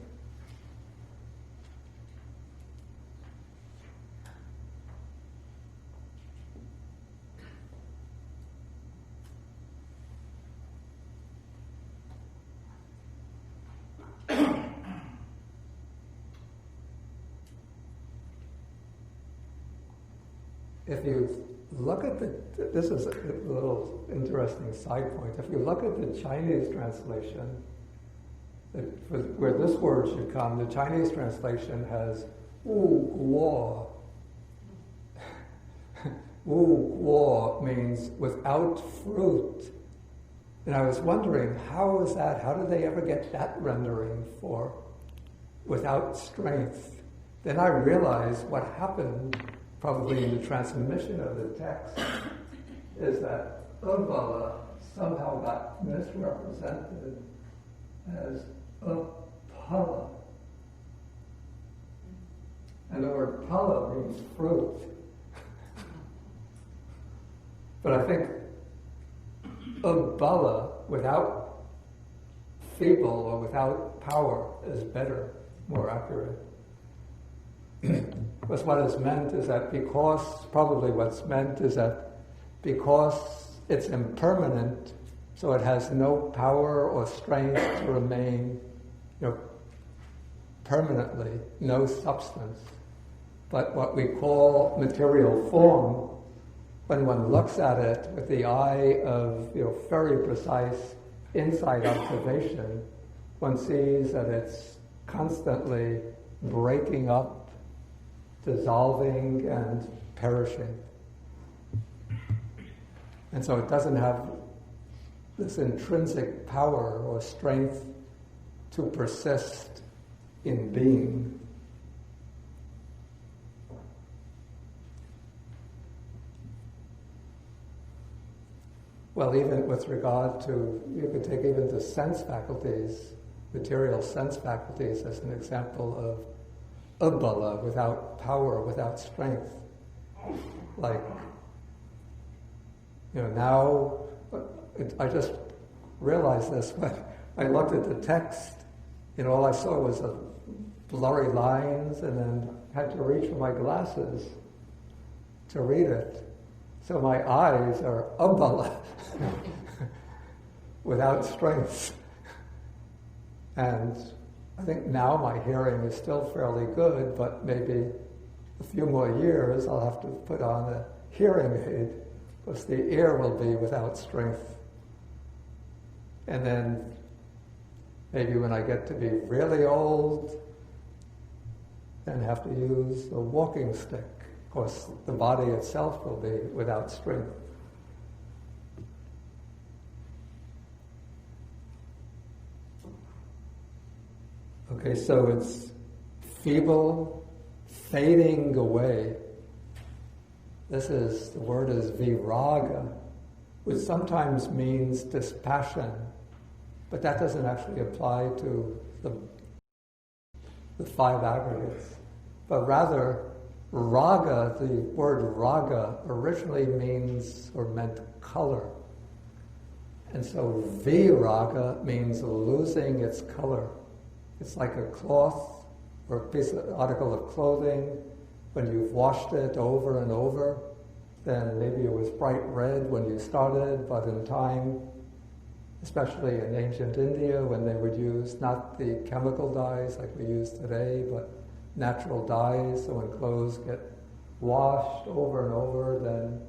If you look at this is a little interesting side point. If you look at the Chinese translation, where this word should come, the Chinese translation has wu guo. Wu guo means without fruit. And I was wondering, how is that? How did they ever get that rendering for without strength? Then I realized what happened, probably in the transmission of the text, is that ubbala somehow got misrepresented as uppala. And the word pala means fruit. But I think ubbala, without feeble or without power, is better, more accurate. Because what is meant is that probably what's meant is that because it's impermanent, so it has no power or strength to remain, permanently, no substance. But what we call material form, when one looks at it with the eye of very precise insight observation, one sees that it's constantly breaking up, dissolving, and perishing. And so it doesn't have this intrinsic power or strength to persist in being. Well, even with regard to, you could take even the sense faculties, material sense faculties, as an example of ubbala, without power, without strength. Like Now, I just realized this when I looked at the text. All I saw was blurry lines, and then had to reach for my glasses to read it. So my eyes are ubbala, without strength. And I think now my hearing is still fairly good, but maybe a few more years I'll have to put on a hearing aid, because the ear will be without strength. And then maybe when I get to be really old, then have to use a walking stick. Of course, the body itself will be without strength. Okay, so it's feeble, fading away. The word is viraga, which sometimes means dispassion, but that doesn't actually apply to the five aggregates. But rather, raga, the word raga, originally meant color. And so viraga means losing its color. It's like a cloth or a article of clothing. When you've washed it over and over, then maybe it was bright red when you started, but in time, especially in ancient India, when they would use not the chemical dyes like we use today, but natural dyes, so when clothes get washed over and over, then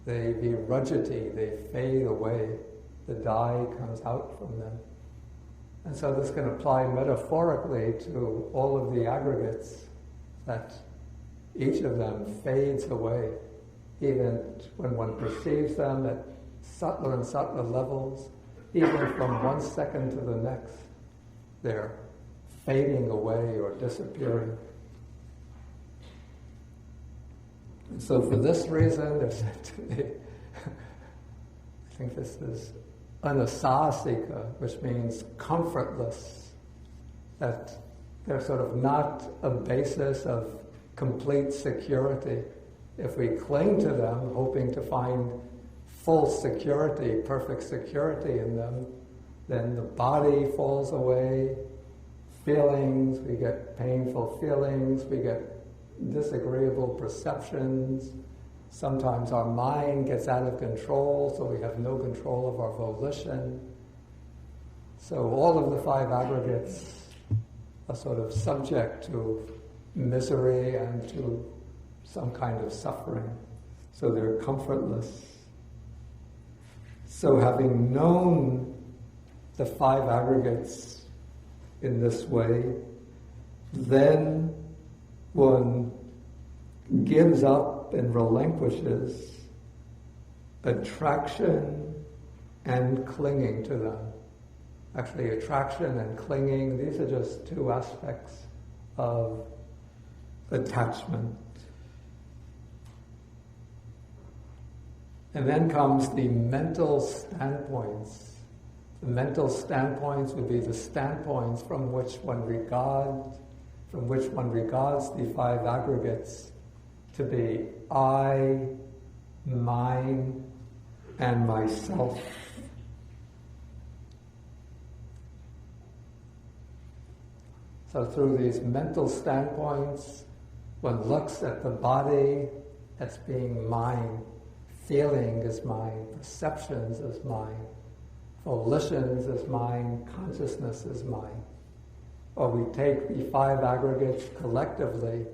they virujati, they fade away. The dye comes out from them. And so this can apply metaphorically to all of the aggregates, that each of them fades away, even when one perceives them at subtler and subtler levels, even from 1 second to the next, they're fading away or disappearing. And so for this reason, they're said to be, I think this is anasasika, which means comfortless, that they're sort of not a basis of complete security. If we cling to them, hoping to find full security, perfect security in them, then the body falls away, feelings, we get painful feelings, we get disagreeable perceptions. Sometimes our mind gets out of control, so we have no control of our volition. So all of the five aggregates are sort of subject to misery and to some kind of suffering. So they're comfortless. So having known the five aggregates in this way, then one gives up and relinquishes attraction and clinging to them. Actually, attraction and clinging, these are just two aspects of attachment. And then comes the mental standpoints. The mental standpoints would be the standpoints from which one regards the five aggregates to be I, mine, and myself. So through these mental standpoints, one looks at the body as being mine, feeling is mine, perceptions is mine, volitions is mine, consciousness is mine. Or we take the five aggregates collectively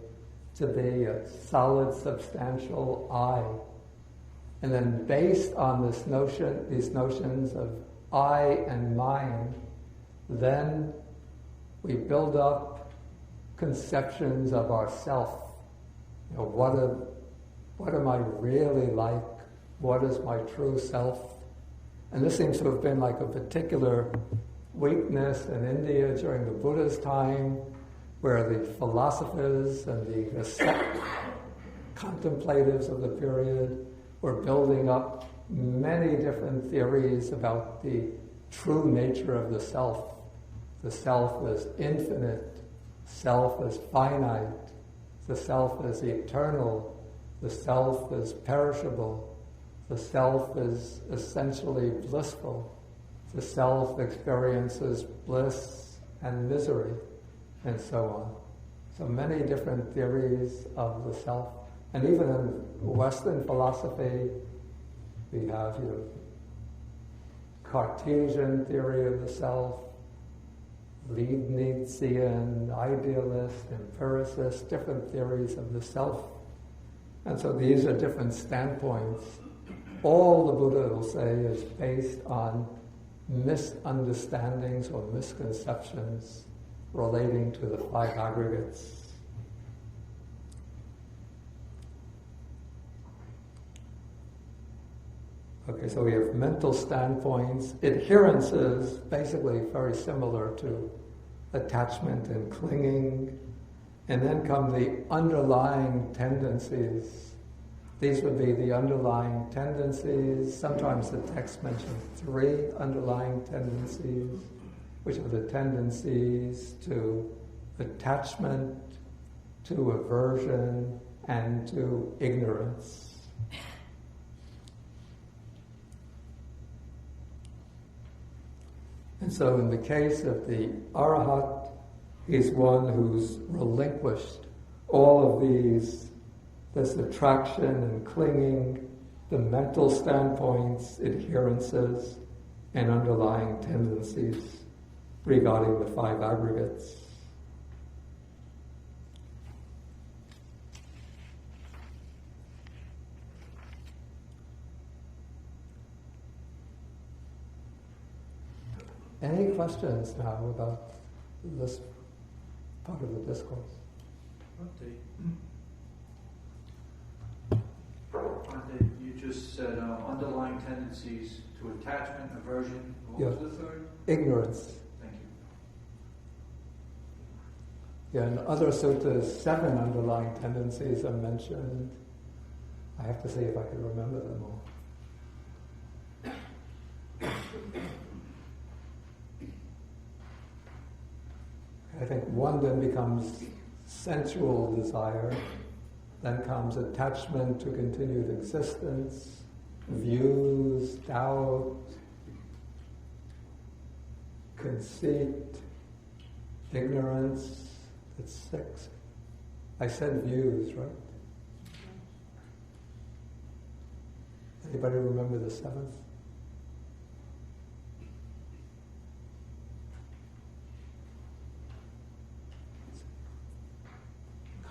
to be a solid, substantial I. And then based on these notions of I and mine, then we build up conceptions of ourself. What am I really like? What is my true self? And this seems to have been like a particular weakness in India during the Buddha's time, where the philosophers and the ascetic contemplatives of the period were building up many different theories about the true nature of the self. The self is infinite, self is finite, the self is eternal, the self is perishable, the self is essentially blissful. The self experiences bliss and misery, and so on. So many different theories of the self. And even in Western philosophy, we have Cartesian theory of the self, Leibnizian, idealist, empiricist, different theories of the self. And so these are different standpoints. All the Buddha will say is based on misunderstandings or misconceptions relating to the five aggregates. Okay, so we have mental standpoints. Adherences, basically very similar to attachment and clinging. And then come the underlying tendencies. These would be the underlying tendencies. Sometimes the text mentions 3 underlying tendencies, which are the tendencies to attachment, to aversion, and to ignorance. And so in the case of the Arhat, he's one who's relinquished all of these, this attraction and clinging, the mental standpoints, adherences, and underlying tendencies regarding the 5 aggregates. Any questions now about this part of the discourse? You just said underlying tendencies to attachment, aversion. What was the third? Ignorance. Thank you. Yeah, in other suttas, 7 underlying tendencies are mentioned. I have to see if I can remember them all. I think 1 then becomes sensual desire, then comes attachment to continued existence, views, doubt, conceit, ignorance. That's 6. I said views, right? Anybody remember the 7th?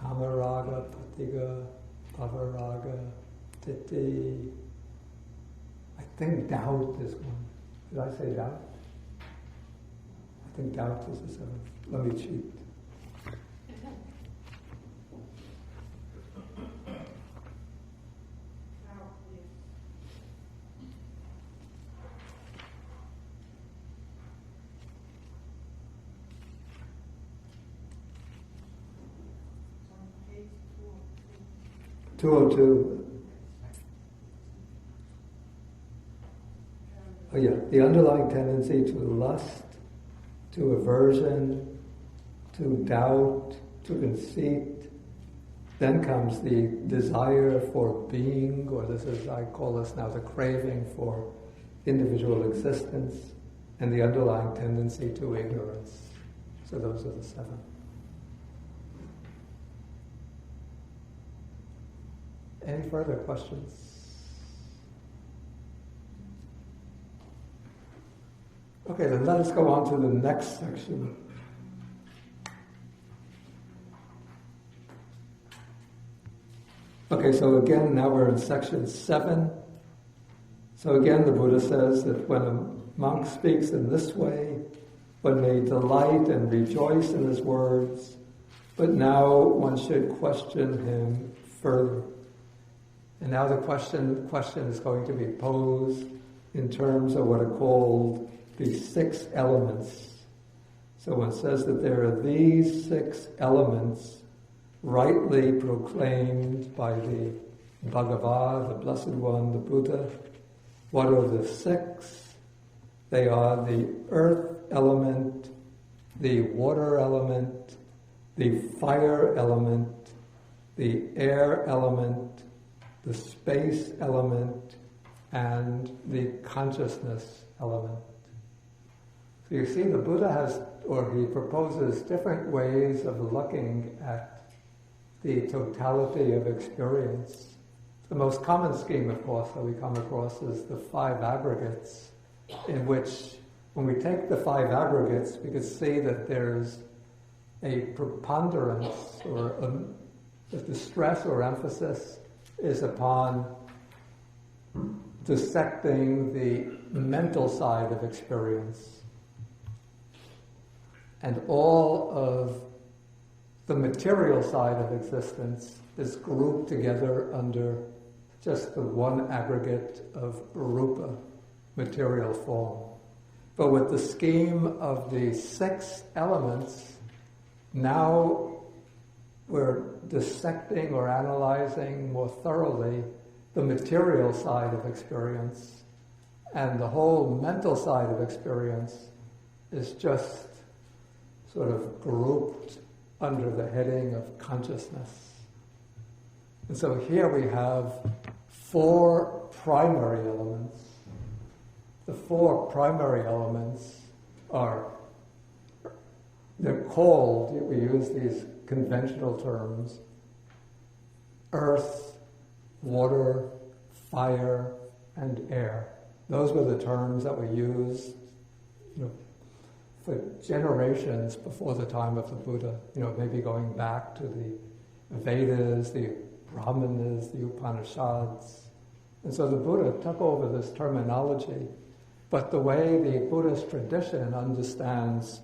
Kamaraga, Patiga, Bhavaraga, Titi. I think doubt is one. Did I say doubt? I think doubt is the 7th. Let me cheat. Page 202. Oh yeah, the underlying tendency to lust, to aversion, to doubt, to conceit. Then comes the desire for being, or this is, I call this now the craving for individual existence, and the underlying tendency to ignorance. So those are the 7. Any further questions? Okay, then let us go on to the next section. Okay, so again, now we're in section 7. So again, the Buddha says that when a monk speaks in this way, one may delight and rejoice in his words, but now one should question him further. And now the question is going to be posed in terms of what are called the 6 elements. So one says that there are these 6 elements rightly proclaimed by the Bhagavad, the Blessed One, the Buddha. What are the 6? They are the earth element, the water element, the fire element, the air element, the space element, and the consciousness element. So you see, the Buddha has, or he proposes different ways of looking at the totality of experience. The most common scheme, of course, that we come across is the 5 aggregates, in which, when we take the 5 aggregates, we can see that there's a preponderance, or that the stress or emphasis is upon dissecting the mental side of experience. And all of the material side of existence is grouped together under just the one aggregate of rupa, material form. But with the scheme of the 6 elements, now we're dissecting or analyzing more thoroughly the material side of experience, and the whole mental side of experience is just sort of grouped under the heading of consciousness. And so here we have 4 primary elements. The 4 primary elements they're called, we use these conventional terms, earth, water, fire, and air. Those were the terms that we used, for generations before the time of the Buddha, maybe going back to the Vedas, the Brahmanas, the Upanishads. And so the Buddha took over this terminology, but the way the Buddhist tradition understands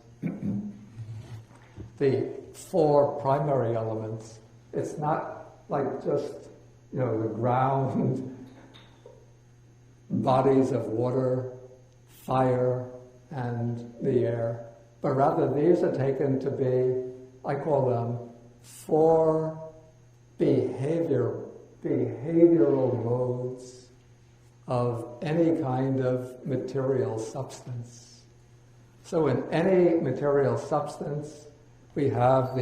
the 4 primary elements, it's not like just, the ground, bodies of water, fire, and the air, but rather these are taken to be, I call them 4 behavioral modes of any kind of material substance. So in any material substance, we have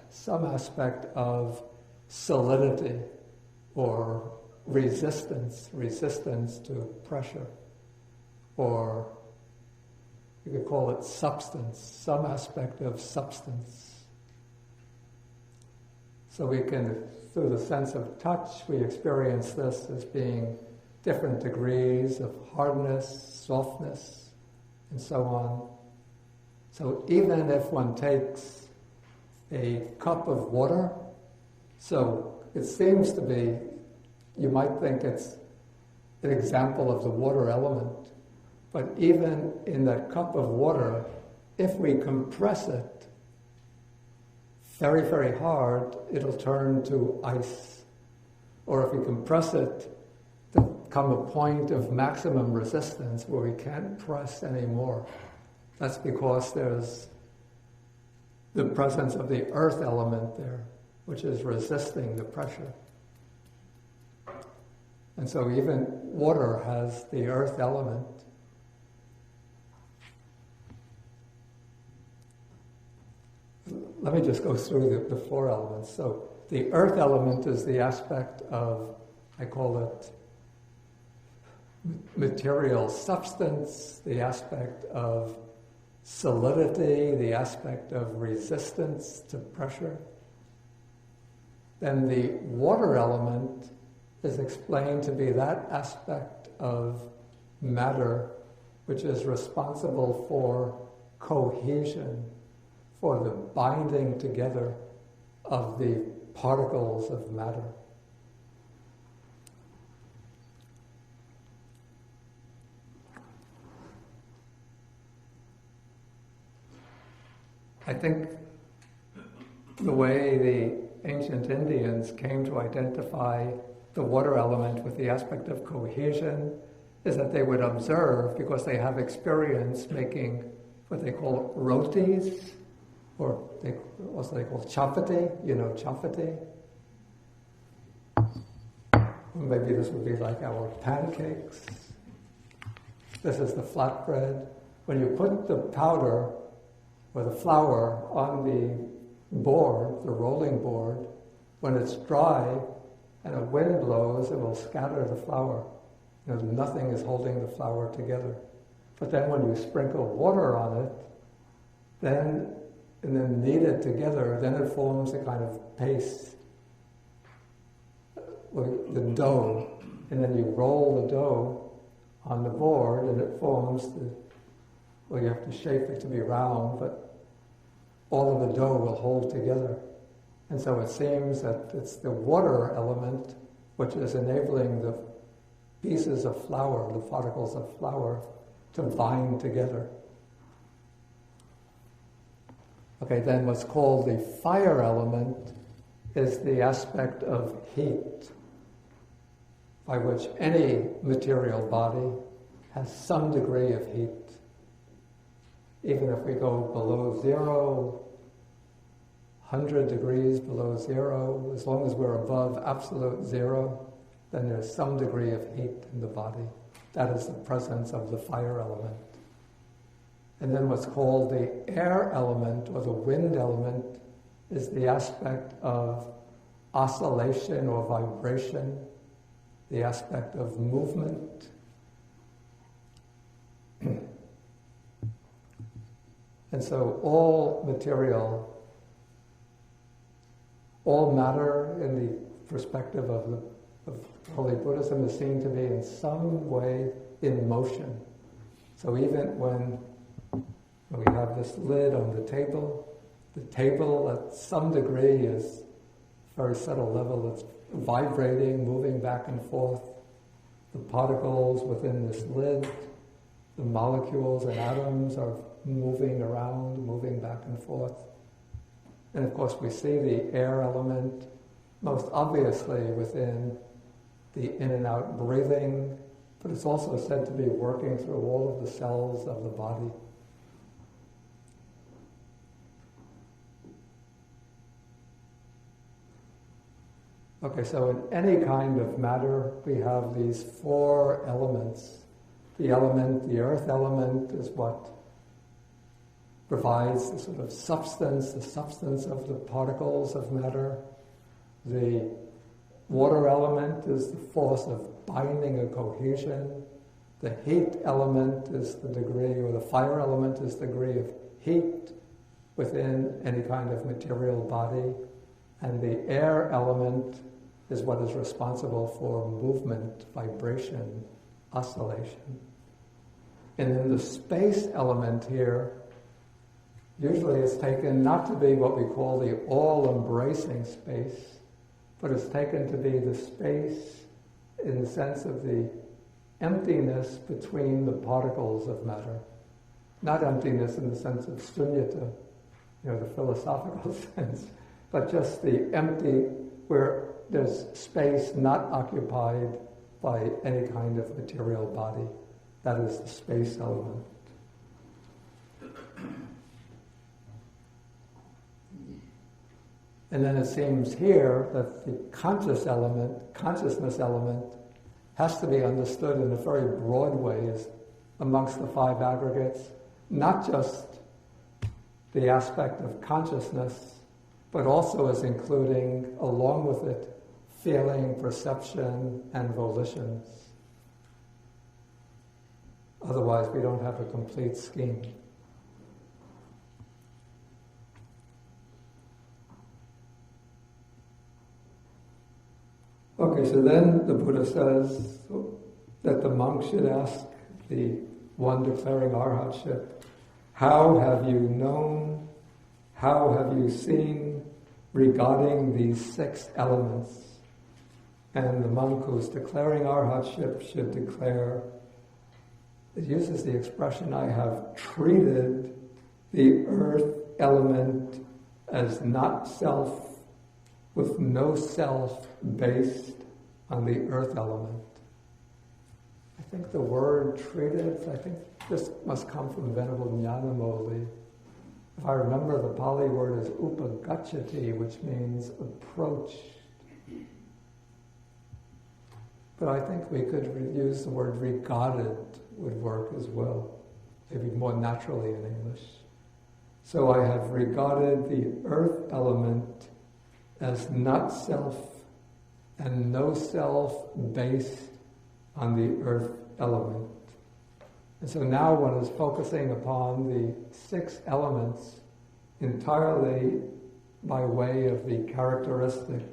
some aspect of solidity or resistance to pressure, or you could call it substance, some aspect of substance. So we can, through the sense of touch, we experience this as being different degrees of hardness, softness, and so on. So even if one takes a cup of water, so it seems to be, you might think it's an example of the water element, but even in that cup of water, if we compress it very, very hard, it'll turn to ice. Or if we compress it to come a point of maximum resistance where we can't press anymore, that's because there's the presence of the earth element there, which is resisting the pressure. And so even water has the earth element. Let me just go through the 4 elements. So the earth element is the aspect of, I call it material substance, the aspect of solidity, the aspect of resistance to pressure. Then the water element is explained to be that aspect of matter which is responsible for cohesion, for the binding together of the particles of matter. I think the way the ancient Indians came to identify the water element with the aspect of cohesion is that they would observe, because they have experience making what they call rotis, or also they call chapati, chapati. Maybe this would be like our pancakes. This is the flatbread. When you put the powder or the flour on the board, the rolling board, when it's dry and a wind blows, it will scatter the flour. Nothing is holding the flour together. But then when you sprinkle water on it, and then knead it together, then it forms a kind of paste, the dough. And then you roll the dough on the board, and it forms you have to shape it to be round, but all of the dough will hold together. And so it seems that it's the water element which is enabling the pieces of flour, the particles of flour, to bind together. Okay, then what's called the fire element is the aspect of heat, by which any material body has some degree of heat. Even if we go below 0, 100 degrees below 0, as long as we're above absolute 0, then there's some degree of heat in the body. That is the presence of the fire element. And then what's called the air element, or the wind element, is the aspect of oscillation or vibration, the aspect of movement. And so all material, all matter in the perspective of Holy Buddhism is seen to be in some way in motion. So even when we have this lid on the table at some degree is very subtle level, it's vibrating, moving back and forth. The particles within this lid, the molecules and atoms are moving around, moving back and forth. And of course we see the air element most obviously within the in and out breathing, but it's also said to be working through all of the cells of the body. Okay, so in any kind of matter, we have these 4 elements. The earth element is what provides the sort of substance, the substance of the particles of matter. The water element is the force of binding or cohesion. The heat element is the degree, or the fire element is the degree of heat within any kind of material body. And the air element is what is responsible for movement, vibration, oscillation. And then the space element here, usually it's taken not to be what we call the all-embracing space, but it's taken to be the space in the sense of the emptiness between the particles of matter. Not emptiness in the sense of sunyata, the philosophical sense, but just the empty, where there's space not occupied by any kind of material body. That is the space element. And then it seems here that the consciousness element, has to be understood in a very broad way as amongst the 5 aggregates, not just the aspect of consciousness, but also as including, along with it, feeling, perception, and volitions. Otherwise, we don't have a complete scheme. Okay, so then the Buddha says that the monk should ask the one declaring arhatship, how have you known, how have you seen regarding these 6 elements? And the monk who's declaring arhatship should declare, it uses the expression, I have treated the earth element as not self, with no self based on the earth element. I think the word treated, I think this must come from Venerable Jnanamoli. If I remember, the Pali word is upagacchati, which means approach. But I think we could use the word regarded would work as well, maybe more naturally in English. So I have regarded the earth element as not self and no self based on the earth element. And so now one is focusing upon the 6 elements entirely by way of the characteristic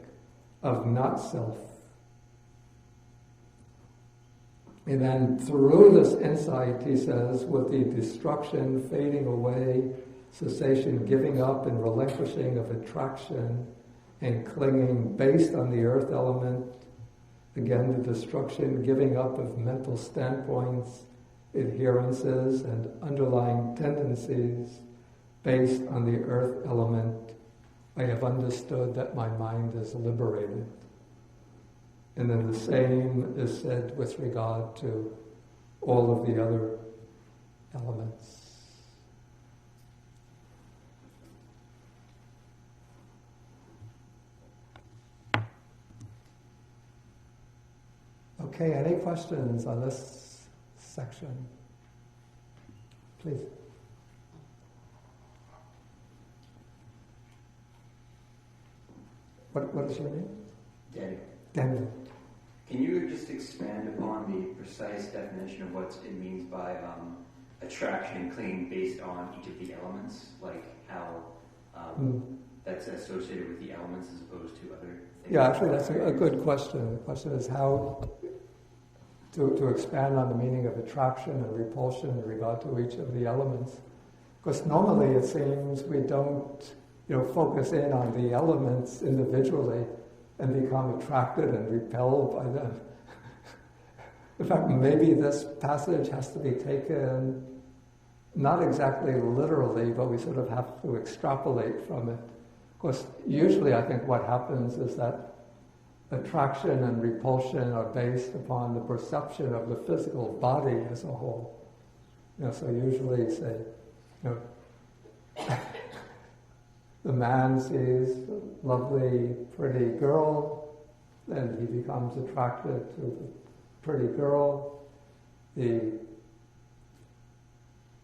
of not-self. And then through this insight, he says, with the destruction, fading away, cessation, giving up and relinquishing of attraction and clinging based on the earth element, again the destruction, giving up of mental standpoints, adherences and underlying tendencies based on the earth element, I have understood that my mind is liberated. And then the same is said with regard to all of the other elements. Okay, any questions on this section? Please. What is your name? Daniel. Daniel. Can you just expand upon the precise definition of what it means by attraction and clinging based on each of the elements? Like how that's associated with the elements as opposed to other things? Yeah, actually that's a good question. The question is how to expand on the meaning of attraction and repulsion in regard to each of the elements. Because normally it seems we don't focus in on the elements individually and become attracted and repelled by them. In fact, maybe this passage has to be taken not exactly literally, but we sort of have to extrapolate from it. Of course, usually I think what happens is that attraction and repulsion are based upon the perception of the physical body as a whole. So usually, say, the man sees a lovely, pretty girl, and he becomes attracted to the pretty girl. The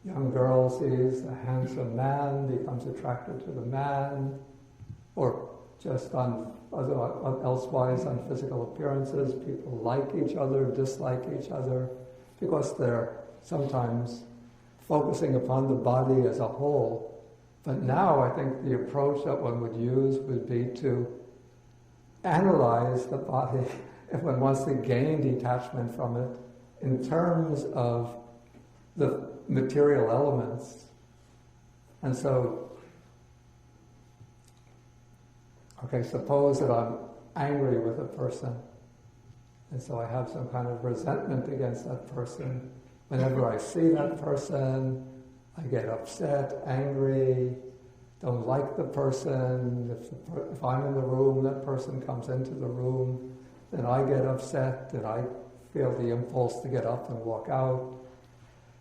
young girl sees a handsome man, becomes attracted to the man, or just elsewise on physical appearances. People like each other, dislike each other, because they're sometimes focusing upon the body as a whole. But now I think the approach that one would use would be to analyze the body if one wants to gain detachment from it in terms of the material elements. And so, suppose that I'm angry with a person, and so I have some kind of resentment against that person. Whenever I see that person, I get upset, angry, don't like the person. If I'm in the room, that person comes into the room, then I get upset, and I feel the impulse to get up and walk out.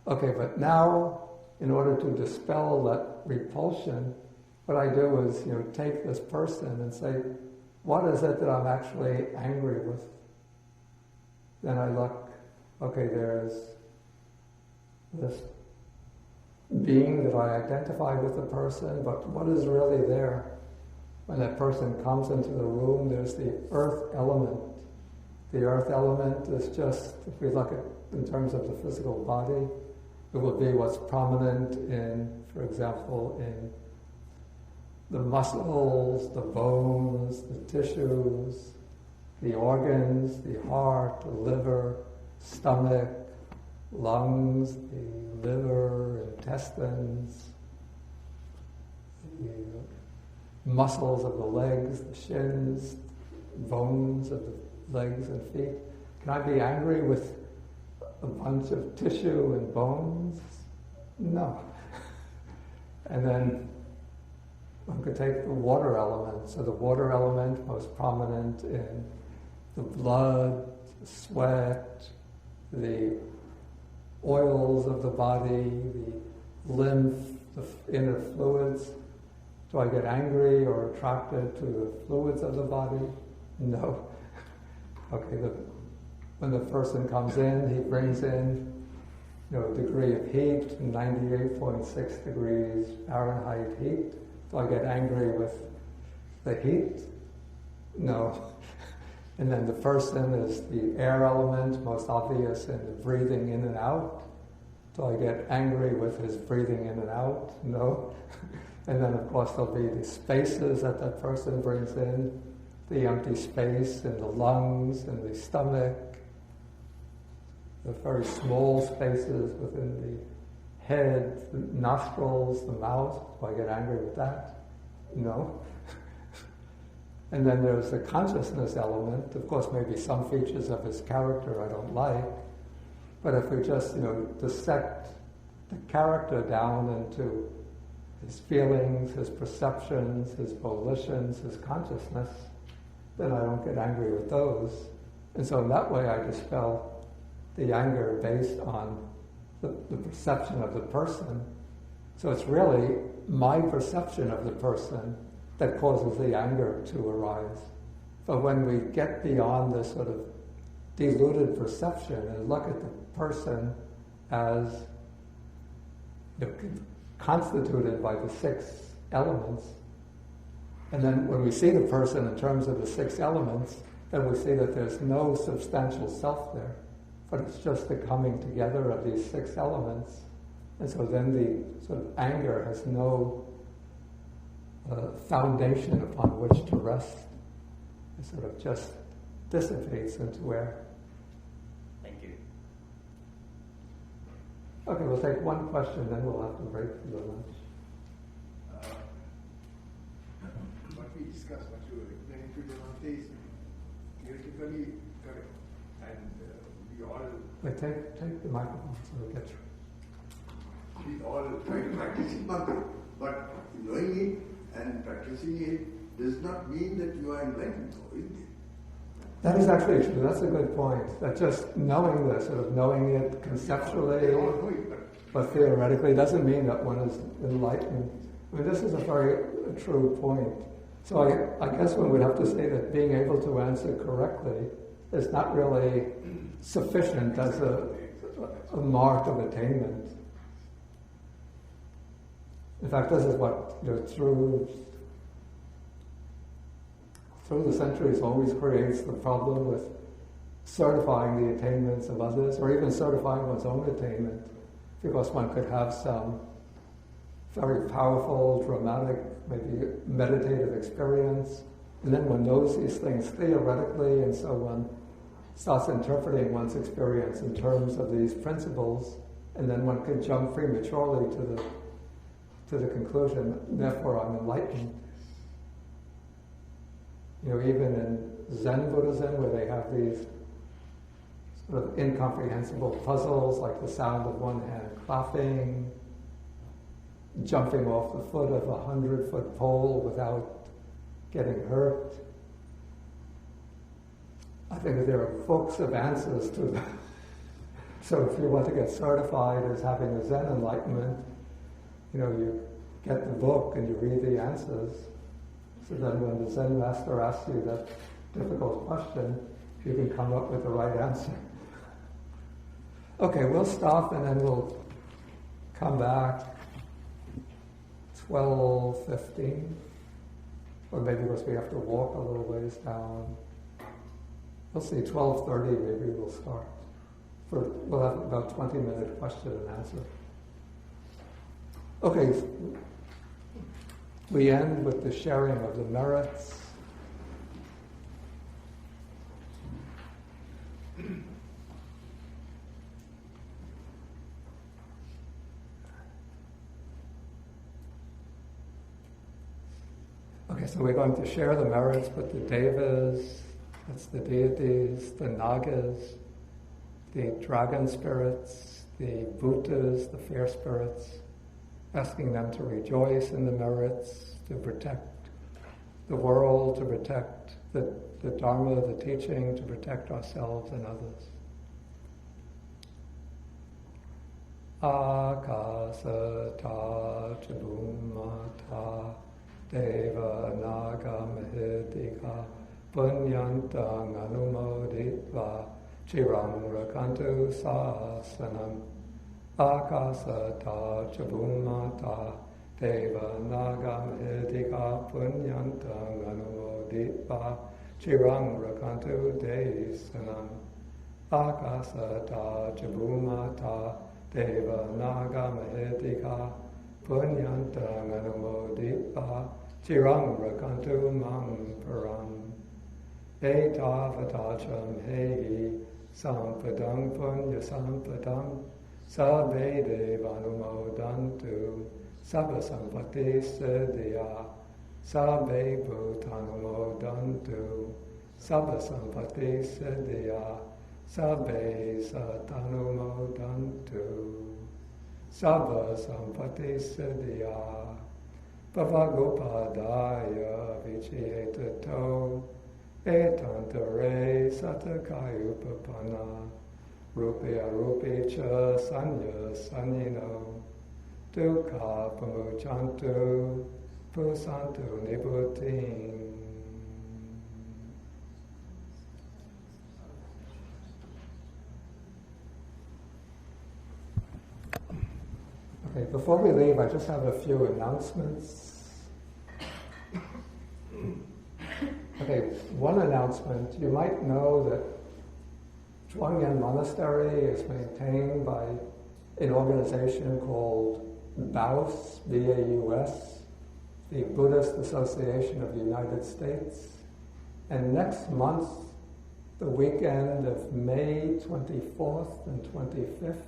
Okay, but now, in order to dispel that repulsion, what I do is, take this person and say, what is it that I'm actually angry with? Then I look, there's this being that I identify with the person, but what is really there? When that person comes into the room, there's the earth element. The earth element is just, if we look at in terms of the physical body, it will be what's prominent in, for example, in the muscles, the bones, the tissues, the organs, the heart, the liver, stomach, lungs, the liver, intestines, the muscles of the legs, the shins, bones of the legs and feet. Can I be angry with a bunch of tissue and bones? No. And then one could take the water element. So the water element, most prominent in the blood, the sweat, the oils of the body, the lymph, the inner fluids. Do I get angry or attracted to the fluids of the body? No. When the person comes in, he brings in a degree of heat, 98.6 degrees Fahrenheit heat. Do I get angry with the heat? No. And then the person is the air element, most obvious in the breathing in and out. Do I get angry with his breathing in and out? No. And then, of course, there'll be the spaces that that person brings in, the empty space in the lungs and the stomach, the very small spaces within the head, the nostrils, the mouth. Do I get angry with that? No. And then there's the consciousness element. Of course, maybe some features of his character I don't like, but if we just, dissect the character down into his feelings, his perceptions, his volitions, his consciousness, then I don't get angry with those. And so in that way I dispel the anger based on the perception of the person. So it's really my perception of the person that causes the anger to arise. But when we get beyond this sort of diluted perception and look at the person as constituted by the 6 elements, and then when we see the person in terms of the 6 elements, then we see that there's no substantial self there, but it's just the coming together of these 6 elements. And so then the sort of anger has no foundation upon which to rest. It sort of just dissipates into air. Thank you. Okay, we'll take one question, then we'll have to break for the lunch. What we discussed, what you explained to the is theoretically correct. And we all... Wait, take the microphone so we'll get you. We all try to practice it one way, but knowing it and practicing it does not mean that you are enlightened, isn't it? That is actually true. That's a good point. That just knowing this, sort of knowing it conceptually, but theoretically, doesn't mean that one is enlightened. I mean, this is a very true point. So I guess one would have to say that being able to answer correctly is not really sufficient as a mark of attainment. In fact, this is what, through the centuries always creates the problem with certifying the attainments of others, or even certifying one's own attainment, because one could have some very powerful, dramatic, maybe meditative experience, and then one knows these things theoretically, and so one starts interpreting one's experience in terms of these principles, and then one can jump prematurely to the conclusion, therefore I'm enlightened. Even in Zen Buddhism, where they have these sort of incomprehensible puzzles, like the sound of one hand clapping, jumping off the foot of a 100-foot pole without getting hurt. I think that there are books of answers to that. So if you want to get certified as having a Zen enlightenment, you get the book and you read the answers. So then when the Zen master asks you that difficult question, you can come up with the right answer. Okay, we'll stop and then we'll come back 12:15, or maybe because we have to walk a little ways down. We'll see, 12:30 maybe we'll start. We'll have about 20-minute question and answer. Okay, we end with the sharing of the merits. Okay, so we're going to share the merits with the devas, that's the deities, the nagas, the dragon spirits, the bhutas, the fair spirits, asking them to rejoice in the merits, to protect the world, to protect the Dharma, the teaching, to protect ourselves and others. Akasata Chabbisodhana Deva Naga Mahidika Punyantang Anumoditva Chiram Rakantu Sasanam Akasata Chabbisodhana Deva Naga Mahidika Punyantang Anumoditva chirang rakantu desanam akasata chabumata deva naga mahedika punyantang anumodipa chirang rakantu mang param etavadacham hehi sampadang punya sampadang sabbe devanumodantu sabba sampati siddhya sabbe bhutanumodantu sabba sampati siddhya sabbe satanumodantu sabba sampati siddhya bhavagopadaya vichetato etantare satakayupapanna rupe arupe cha sanya sanyino dukkha pamuchantu pusantu nibbuttim. Okay, before we leave, I just have a few announcements. Okay, one announcement. You might know that Zhuangyan Monastery is maintained by an organization called BAUS, B-A-U-S, the Buddhist Association of the United States. And next month, the weekend of May 24th and 25th,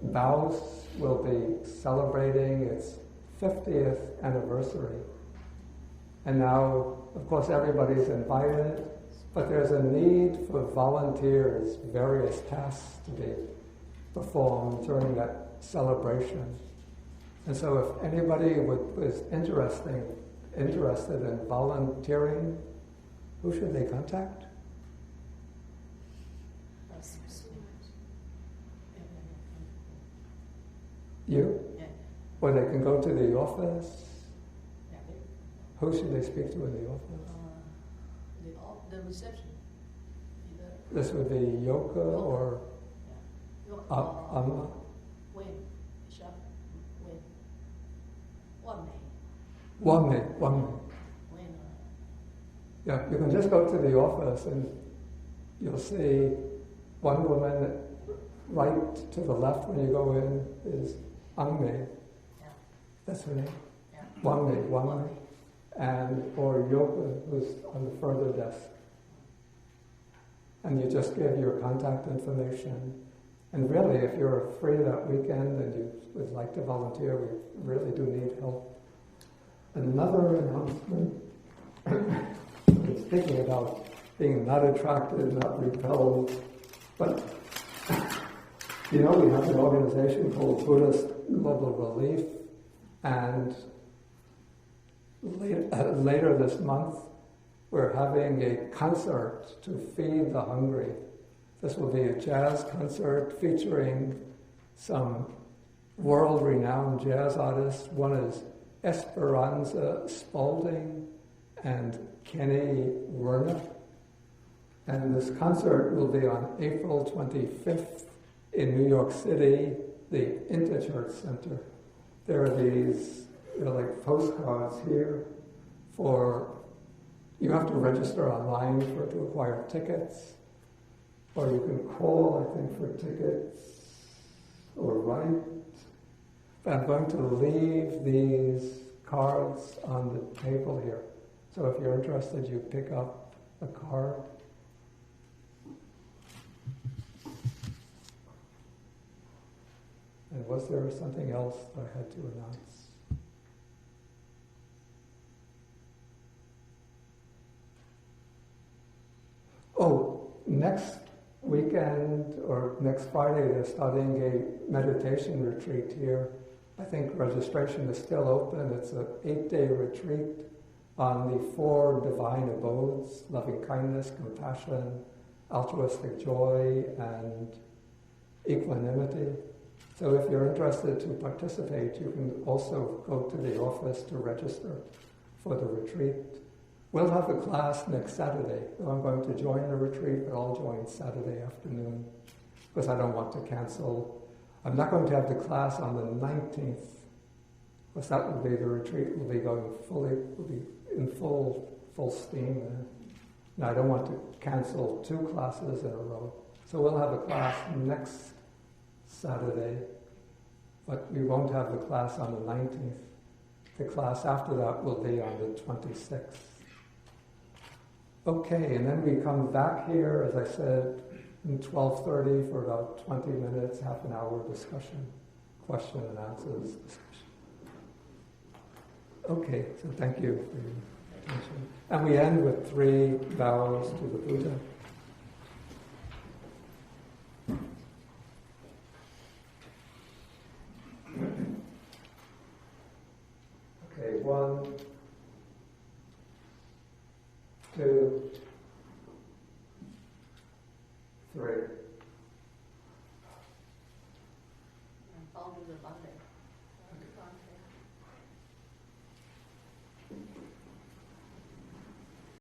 BAUS will be celebrating its 50th anniversary. And now, of course, everybody's invited, but there's a need for volunteers, various tasks to be performed during that celebration. And so if anybody is interested in volunteering, who should they contact? You? Yeah. Or they can go to the office? Yeah. Who should they speak to in the office? The reception. This would be Yoka or Amma? When? Shop? When? One May. When? Yeah, you can just go to the office and you'll see one woman right to the left when you go in is Angme. Yeah. That's her name. Yeah. One May. And or Yoka, who's on the further desk. And you just give your contact information. And really, if you're free that weekend and you would like to volunteer, we really do need help. Another announcement, speaking about being not attracted, not repelled, but you know, we have an organization called Buddhist Global Relief, and later this month, we're having a concert to feed the hungry. This will be a jazz concert featuring some world-renowned jazz artists. One is Esperanza Spalding and Kenny Werner. And this concert will be on April 25th in New York City, the Interchurch Center. There are these, like postcards here you have to register online to acquire tickets, or you can call, I think, for tickets, or write. But I'm going to leave these cards on the table here. So if you're interested, you pick up a card. And was there something else that I had to announce? Oh, next weekend or next Friday they're starting a meditation retreat here. I think registration is still open. It's an 8-day retreat on the 4 divine abodes: loving kindness, compassion, altruistic joy, and equanimity. So if you're interested to participate, you can also go to the office to register for the retreat. We'll have a class next Saturday. I'm going to join the retreat, but I'll join Saturday afternoon because I don't want to cancel. I'm not going to have the class on the 19th because that will be the retreat will be going will be in full steam then. Now, I don't want to cancel 2 classes in a row. So we'll have a class next Saturday, but we won't have the class on the 19th. The class after that will be on the 26th. Okay, and then we come back here, as I said, in 12:30 for about 20 minutes, half an hour discussion, question and answers discussion. Okay, so thank you for your attention. And we end with 3 vows to the Buddha. Okay, 1, 2, 3. And follow the Monday.